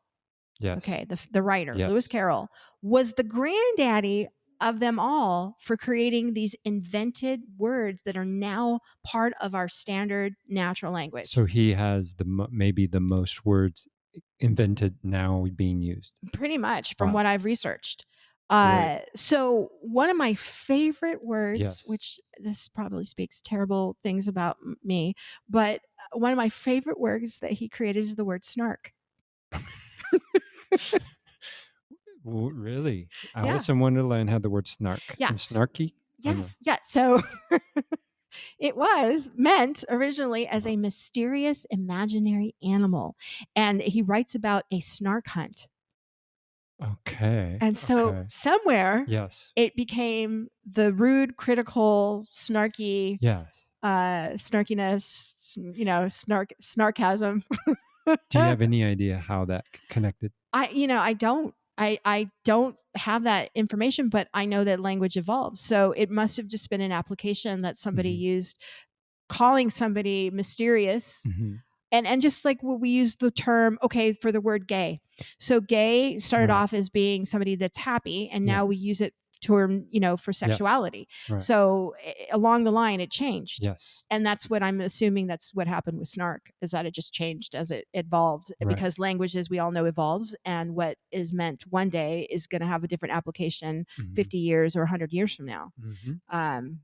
Yes. okay, the writer, Lewis Yes. Carroll, was the granddaddy of them all for creating these invented words that are now part of our standard natural language. So he has maybe the most words invented now being used. Pretty much from Wow. what I've researched. Great. So one of my favorite words, Yes. which this probably speaks terrible things about me, but one of my favorite words that he created is the word snark. Really? Yeah. Alice in Wonderland had the word snark Yeah. and snarky? Oh no. Yes. Yeah. So it was meant originally as a mysterious imaginary animal. And he writes about a snark hunt. Okay. And so Okay. somewhere Yes. it became the rude, critical, snarky, Yes. snarkiness, snarkasm. Do you have any idea how that connected? I don't. I don't have that information, but I know that language evolves. So it must have just been an application that somebody Mhm. used, calling somebody mysterious. Mhm. And just like what we use the term, okay, for the word gay. So gay started Right. off as being somebody that's happy, and Yeah. now we use it term, for Yes. sexuality. Right. So along the line, it changed. Yes. And that's what I'm assuming that's what happened with snark, is that it just changed as it evolved, Right. because language, as we all know, evolves, and what is meant one day is going to have a different application Mhm. 50 years or 100 years from now. Mhm.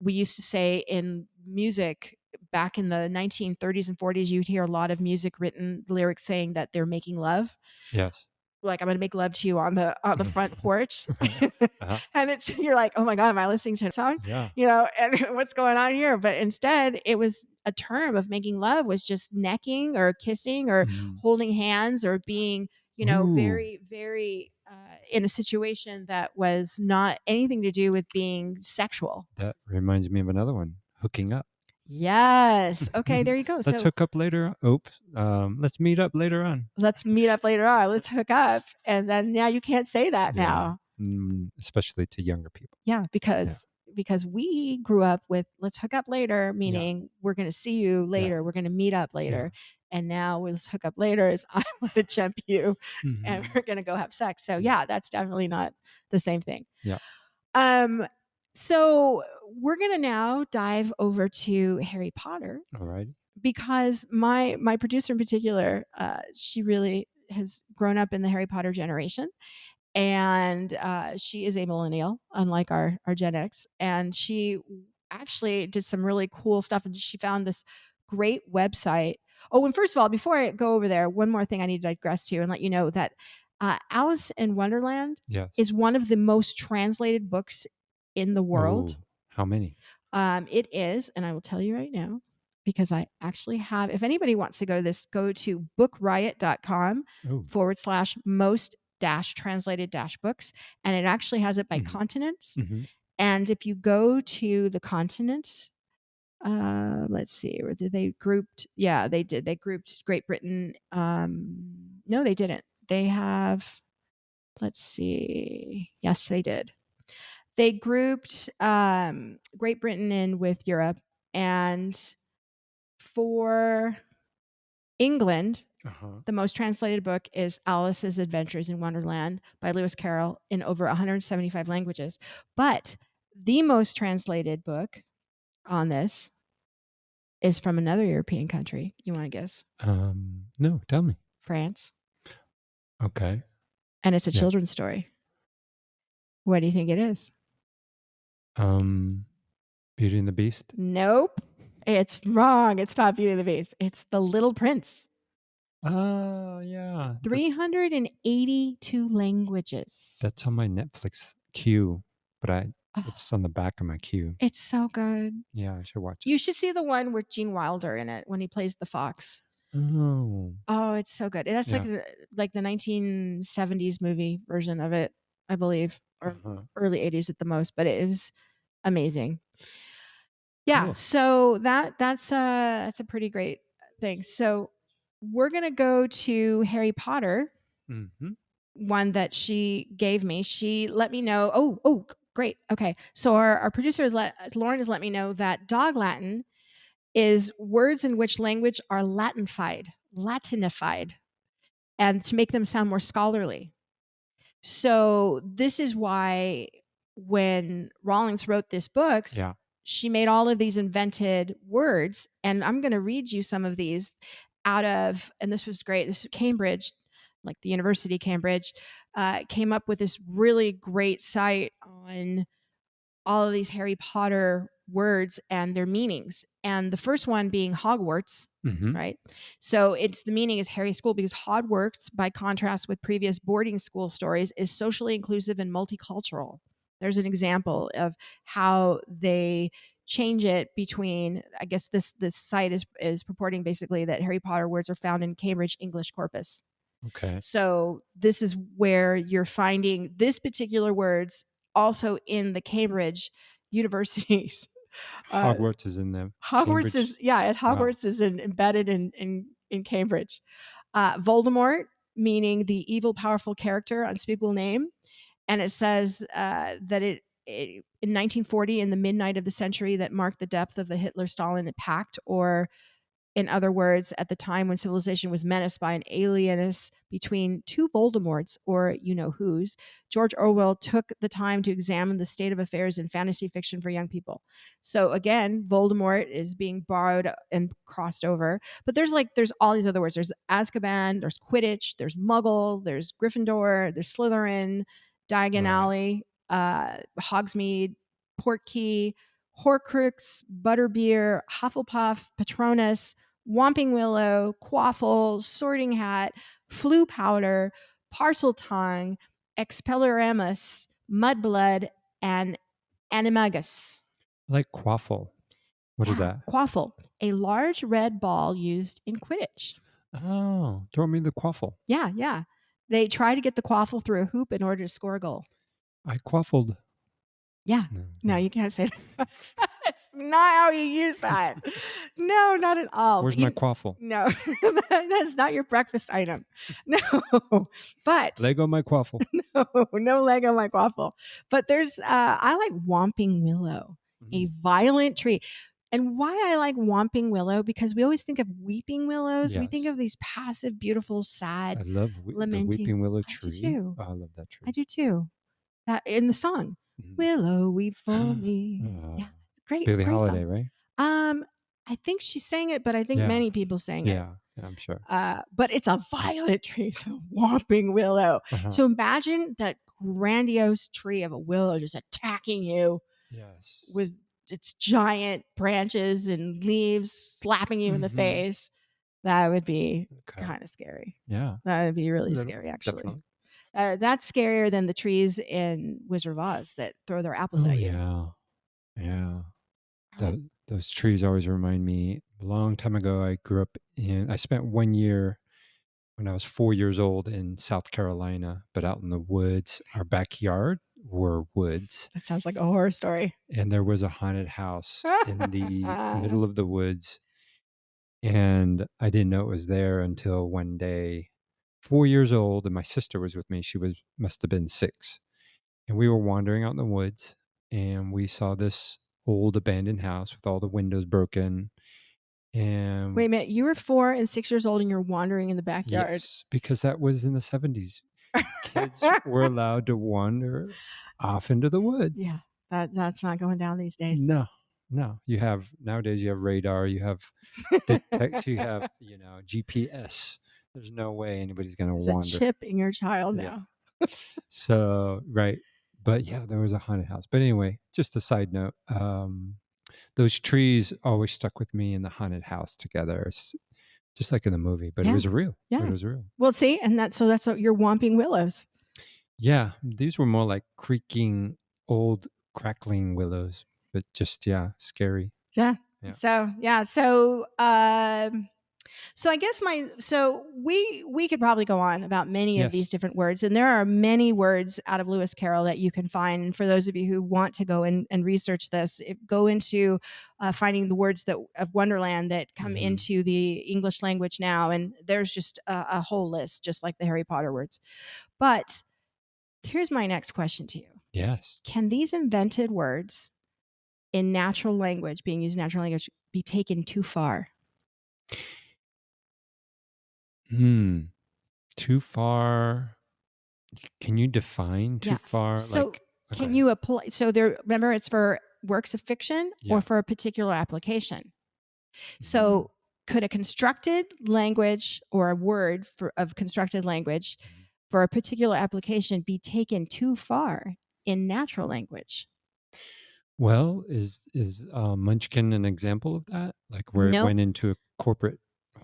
We used to say in music back in the 1930s and 40s, you'd hear a lot of music written lyrics saying that they're making love. Yes. Like, I'm going to make love to you on the front porch. Uh-huh. And you're like, oh my God, am I listening to a song? Yeah. And what's going on here? But instead it was a term of making love was just necking or kissing or Mhm. holding hands or being, Ooh. very, very in a situation that was not anything to do with being sexual. That reminds me of another one. Hooking up. Yes. Okay, there you go. Let's So hook up later. Oops. Let's meet up later on. let's meet up later on. Let's hook up. And then now you can't say that Yeah. now. Especially to younger people. Yeah, because because we grew up with let's hook up later, Yeah. meaning we're going to see you Yeah. later, we're going to meet up Yeah. later. And now let's hook up later is I'm going to jump you and Mhm. we're going to go have sex. So Yeah. yeah, that's definitely not the same thing. Yeah. Um, so we're going to now dive over to Harry Potter All right. because my producer in particular, she really has grown up in the Harry Potter generation, and she is a millennial, unlike our Gen X, and she actually did some really cool stuff, and she found this great website. Oh, and first of all, before I go over there, one more thing I need to digress to and let you know that Alice in Wonderland Yes. is one of the most translated books in the world. Oh, how many? It is, and I will tell you right now because I actually have. If anybody wants to go to this, go to bookriot.com Oh. forward slash most dash translated dash books, and it actually has it by Mhm. continents. Mhm. And if you go to the continents, let's see, where did they grouped? Yeah, they did. They grouped Great Britain. No, they didn't. They have. Let's see. Yes, they did. They grouped Great Britain in with Europe, and for England, Uh-huh. the most translated book is Alice's Adventures in Wonderland by Lewis Carroll in over 175 languages. But the most translated book on this is from another European country. You want to guess? No, tell me. France. Okay. And it's a Yeah. children's story. What do you think it is? Um, Beauty and the Beast? Nope. It's wrong. It's not Beauty and the Beast. It's The Little Prince. Oh, yeah. 382 languages. That's on my Netflix queue, but Oh, it's on the back of my queue. it's so good. Yeah, I should watch it. You should see the one with Gene Wilder in it when he plays the fox. Oh, Oh, it's so good. That's yeah. like the 1970s movie version of it, I believe, or Uh-huh. early 80s at the most, but it was amazing. Yeah, Cool. so that's a pretty great thing. So we're going to go to Harry Potter, Mhm. one that she gave me. She let me know. Oh, great. Okay. So our producer Lauren has let me know that dog Latin is words in which language are Latinified, and to make them sound more scholarly. So this is why when Rawlings wrote this books, Yeah. she made all of these invented words, and I'm going to read you some of these out of, and this was great. This is Cambridge, like the University of Cambridge, came up with this really great site on all of these Harry Potter words and their meanings. And the first one being Hogwarts, Mhm. right? So it's the meaning is Harry School because Hogwarts, by contrast with previous boarding school stories, is socially inclusive and multicultural. There's an example of how they change it between, I guess this site is purporting basically that Harry Potter words are found in Cambridge English corpus. Okay. So this is where you're finding this particular words also in the Cambridge universities. Uh, Hogwarts is in the Hogwarts Cambridge. is yeah, Wow. Hogwarts is embedded in Cambridge. Voldemort, meaning the evil, powerful character, unspeakable name, and it says that it in 1940, in the midnight of the century that marked the depth of the Hitler-Stalin pact, or in other words, at the time when civilization was menaced by an alienus between two Voldemorts, or you know who's, George Orwell took the time to examine the state of affairs in fantasy fiction for young people. So again, Voldemort is being borrowed and crossed over. But there's all these other words. There's Azkaban, there's Quidditch, there's Muggle, there's Gryffindor, there's Slytherin, Diagon Right. Alley, Hogsmeade, Portkey, Horcrux, Butterbeer, Hufflepuff, Patronus, Whomping Willow, Quaffle, Sorting Hat, Flue Powder, Parseltongue, Expelliarmus, Mudblood, and Animagus. I like quaffle. What is Yeah, that? Quaffle, a large red ball used in Quidditch. Oh, throw me the quaffle. Yeah, yeah. They try to get the Quaffle through a hoop in order to score a goal. I quaffled. Yeah. No, No, yeah. you can't say that. That's not how you use that. No, not at all. Where's my quaffle? No, that's not your breakfast item. No, but Lego my quaffle. no leg on my quaffle. But there's, I like Whomping Willow, a Mm. violent tree. And why I like Whomping Willow, because we always think of weeping willows. We think Yes. of these passive, beautiful, I sad, love the lamenting. weeping willow I do tree. too. Oh, I love that I tree. do too. That in the song, Mhm. Willow, weep for me. Uh, Yeah, it's great, Billie great Holiday, song. right? Um, I think she sang it, but I think Yeah. many people sang it. Yeah. I'm sure. But it's a violet tree, so Whomping Willow. Uh-huh. So imagine that grandiose tree of a willow just attacking you Yes. with its giant branches and leaves slapping you in the Hmm. face. That would be Okay. kind of scary. Yeah. That would be really Little, scary, actually. definitely. That's scarier than the trees in Wizard of Oz that throw their apples Oh at you. yeah. Yeah. I like, Those trees always remind me. A long time ago, I grew up in. I spent 1 year when I was 4 years old in South Carolina, but out in the woods. Our backyard were woods, that sounds like a horror story. and there was a haunted house in the middle of the woods. And I didn't know it was there until one day, 4 years old, and my sister was with me. She must have been 6, and we were wandering out in the woods, and we saw this old abandoned house with all the windows broken. Wait And a minute. You were 4 and 6 years old and you're wandering in the backyard. yes, because that was in the 70s. Kids were allowed to wander off into the woods. Yeah, that's not going down these days. No, no. Nowadays you have radar, you have detect, you have, GPS. There's no way anybody's going to There's a wander. chip in your child Yeah. now. So, right. But yeah, there was a haunted house. But anyway, just a side note. Those trees always stuck with me in the haunted house together. It's just like in the movie, but it Yeah, was real. yeah. It was real. Well, see, and that's what your Whomping Willows. Yeah, these were more like creaking, old, crackling willows, but just, yeah, scary. Yeah. Yeah. So yeah. So I guess we could probably go on about many of these Yes. different words, and there are many words out of Lewis Carroll that you can find. And for those of you who want to go and research this, go into finding the words that of Wonderland that come Mhm. into the English language now, and there's just a whole list, just like the Harry Potter words. But here's my next question to you: Yes. can these invented words in natural language, being used in natural language, be taken too far? Hmm. Too far. Can you define too Yeah. far? So Like, can okay. you apply? So there, remember, it's for works of fiction or Yeah. for a particular application. Mhm. So could a constructed language or a word of constructed language Mhm. for a particular application be taken too far in natural language? Well, is Munchkin an example of that? Like where it Nope. went into a corporate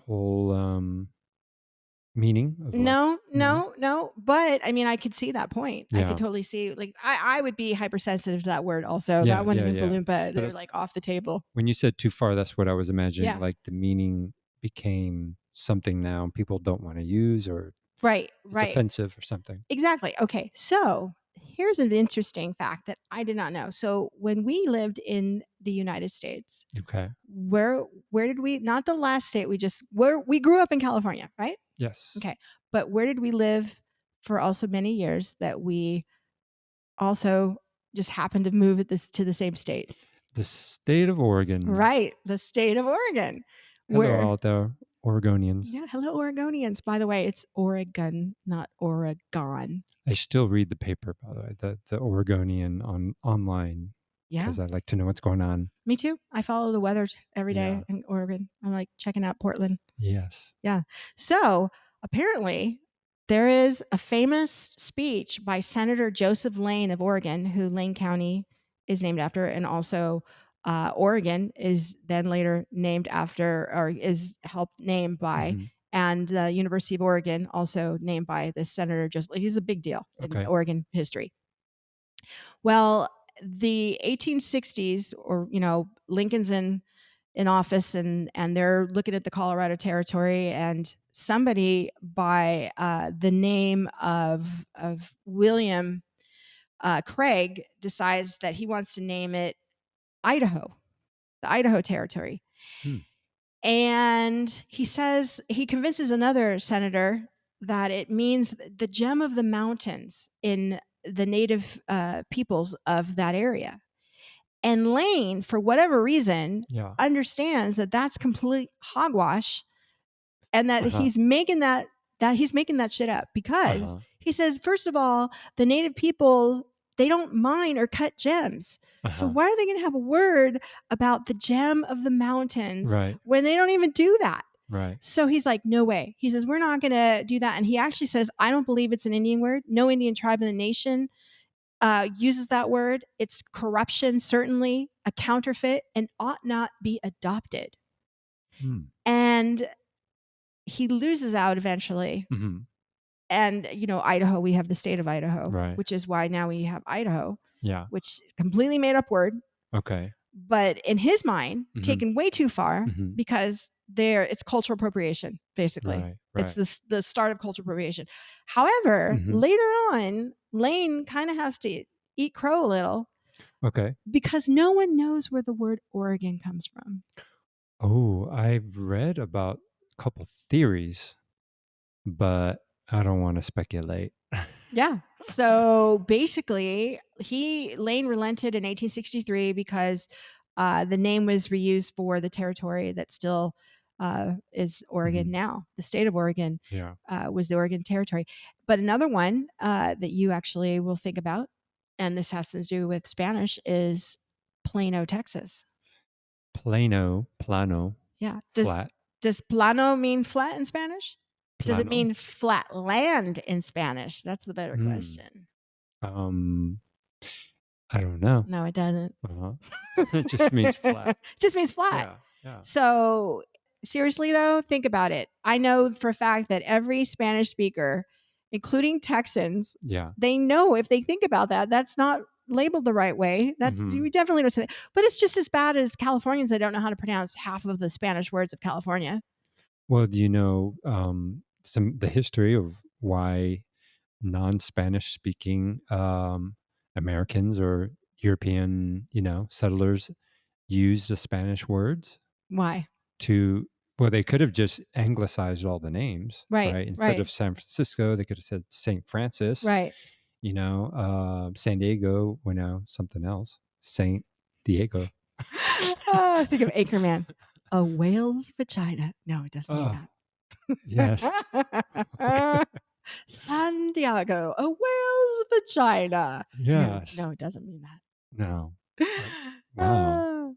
whole meaning of like, No, no? no, no. But I mean, I could see that point. I could Yeah. totally see, like, I would be hypersensitive to that word also. That Yeah, one yeah, and yeah. Balloompa, But they're like off the table. when you said too far, that's what I was imagining. Yeah. Like the meaning became something now people don't want to use, or Right, it's right. offensive or something. Exactly. Okay. So here's an interesting fact that I did not know. So when we lived in the United States, Okay. where did we, not the last state, where we grew up in California, right? Yes. Okay. But where did we live for also many years that we also just happened to move to the same state? The state of Oregon. Right. The state of Oregon. Hello, Where all the Oregonians. Yeah, hello Oregonians. By the way, it's Oregon, not Oregon. I still read the paper, by the way, the Oregonian online, Yeah. because I like to know what's going on. Me too. I follow the weather every Yeah. day in Oregon. I'm like checking out Portland. Yes. Yeah. So apparently, there is a famous speech by Senator Joseph Lane of Oregon, who Lane County is named after, and also Oregon is then later named after, or is helped named by, Mhm. and the University of Oregon also named by this Senator Joseph. He's a big deal in Okay. Oregon history. Well, the 1860s, or Lincoln's in office, and they're looking at the Colorado Territory, and somebody by the name of William Craig decides that he wants to name it Idaho. the Idaho Territory. Hmm. And he convinces another senator that it means the gem of the mountains in the native peoples of that area. And Lane, for whatever reason, Yeah. understands that that's complete hogwash, and that Uh-huh. he's making that shit up, because Uh-huh. he says, first of all, the native people, they don't mine or cut gems. So Uh-huh. why are they going to have a word about the gem of the mountains Right. when they don't even do that? Right. So he's like, no way. He says, we're not going to do that. And he actually says, I don't believe it's an Indian word. No Indian tribe in the nation uses that word. It's corruption, certainly a counterfeit, and ought not be adopted. Hmm. And he loses out eventually. Mm-hmm. And, Idaho, we have the state of Idaho, Right. which is why now we have Idaho, Yeah. which is a completely made up word. Okay. But in his mind, Mhm. taken way too far, Mhm. because it's cultural appropriation, basically. Right. It's Right. the start of cultural appropriation. However, Mhm. later on, Lane kind of has to eat crow a little, Okay. because no one knows where the word Oregon comes from. Oh, I've read about a couple theories, but I don't want to speculate. Yeah. So basically, Lane relented in 1863 because the name was reused for the territory that still is Oregon Mhm. now. The state of Oregon Yeah. was the Oregon Territory. But another one that you actually will think about, and this has to do with Spanish, is Plano, Texas. Plano, Yeah. flat, Does plano mean flat in Spanish? Does it plano. mean flat land in Spanish? That's the better Hmm. question. I don't know. No, it doesn't. Uh-huh. It just means flat. Just means flat. Yeah. Yeah. So seriously though, think about it. I know for a fact that every Spanish speaker, including Texans, Yeah. they know, if they think about that, that's not labeled the right way. That's Mhm. we definitely don't say that. But it's just as bad as Californians that don't know how to pronounce half of the Spanish words of California. Well, do you know the history of why non-Spanish speaking Americans or European, settlers used the Spanish words Why? well, they could have just anglicized all the names, Right. right? Instead Right. of San Francisco, they could have said St. Francis, Right. San Diego, something else, St. Diego. I think of Anchorman. A whale's vagina. No, it doesn't mean Oh, that. yes. Okay. Santiago, a whale's vagina. Yes. No, it doesn't mean that. No. Wow.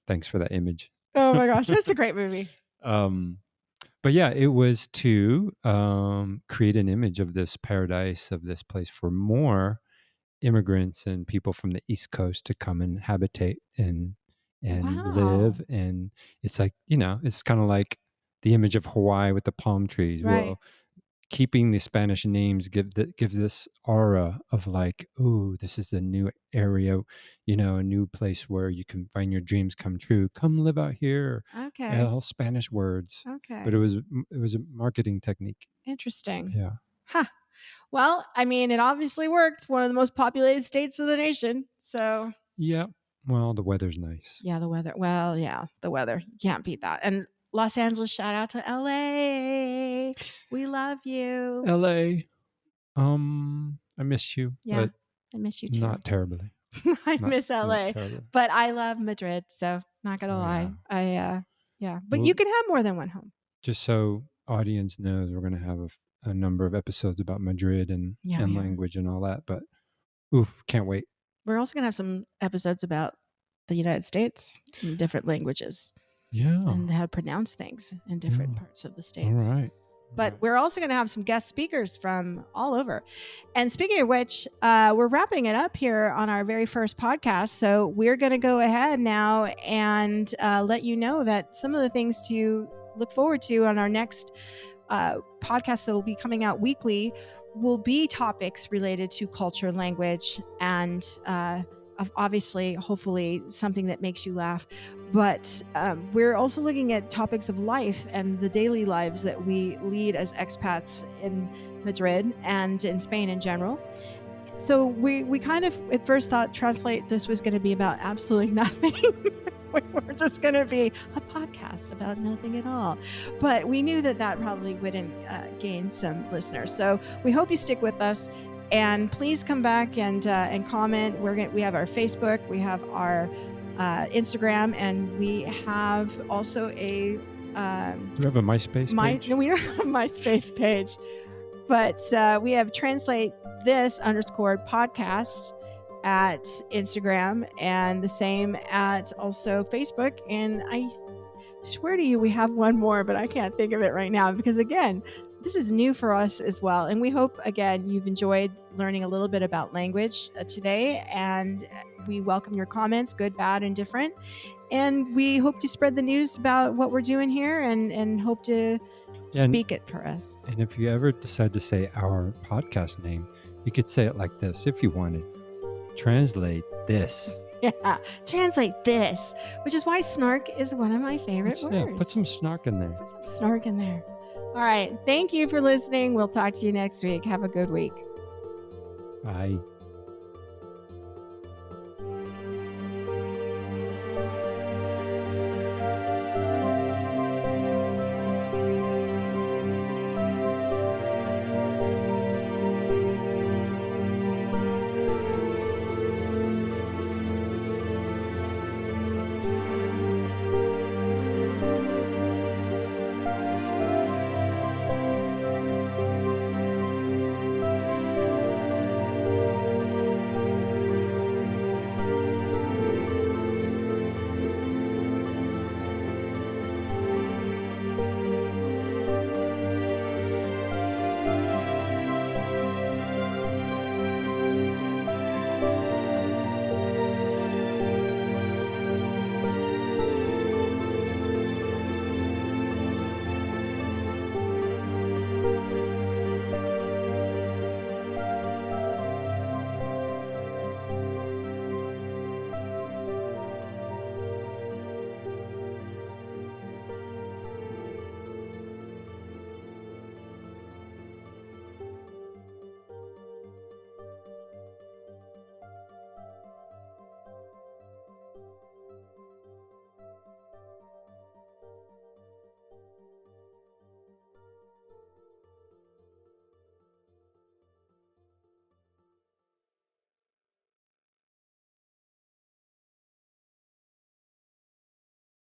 Thanks for that image. Oh my gosh, that's a great movie. But yeah, it was to create an image of this paradise, of this place for more immigrants and people from the East Coast to come and habitate and live. Wow. And it's like, it's kind of like the image of Hawaii with the palm trees. Right. Well, keeping the Spanish names gives this aura of like, oh, this is a new area, a new place where you can find your dreams come true. Come live out here. Okay. All Spanish words. Okay. But it was a marketing technique. Interesting. Yeah. Huh. Well, I mean, it obviously worked. One of the most populated states of the nation. So Yeah. Well, the weather's nice. yeah, the weather. Well, yeah, the weather. You can't beat that. And Los Angeles, shout out to LA. We love you. LA. I miss you. Yeah, But I miss you too. not terribly. I miss LA, terribly. but I love Madrid. So not gonna lie. Yeah. But Well, you can have more than one home. Just so audience knows, we're going to have a number of episodes about Madrid and language and all that. But can't wait. We're also gonna have some episodes about the United States in different languages. Yeah. And how to pronounce things in different parts of the states. All right. But we're also going to have some guest speakers from all over. And speaking of which, we're wrapping it up here on our very first podcast. So we're going to go ahead now and let you know that some of the things to look forward to on our next podcast that will be coming out weekly will be topics related to culture, language, and obviously, hopefully, something that makes you laugh. But we're also looking at topics of life and the daily lives that we lead as expats in Madrid and in Spain in general. So we kind of at first thought Translate This was going to be about absolutely nothing. We were just going to be a podcast about nothing at all. But we knew that that probably wouldn't gain some listeners. So we hope you stick with us. And please come back and comment. We have our Facebook, we have our Instagram, and we have also a Do we have a MySpace page? No, we don't have a MySpace page, but we have TranslateThis _podcast at Instagram, and the same at also Facebook. And I swear to you, we have one more, but I can't think of it right now because, again, this is new for us as well. And we hope, again, you've enjoyed learning a little bit about language today. And we welcome your comments, good, bad, and different. And we hope you spread the news about what we're doing here and hope to speak it for us. And if you ever decide to say our podcast name, you could say it like this if you wanted. Translate this. Yeah, translate this, which is why snark is one of my favorite words. Yeah, put some snark in there. Put some snark in there. All right. Thank you for listening. We'll talk to you next week. Have a good week. Bye.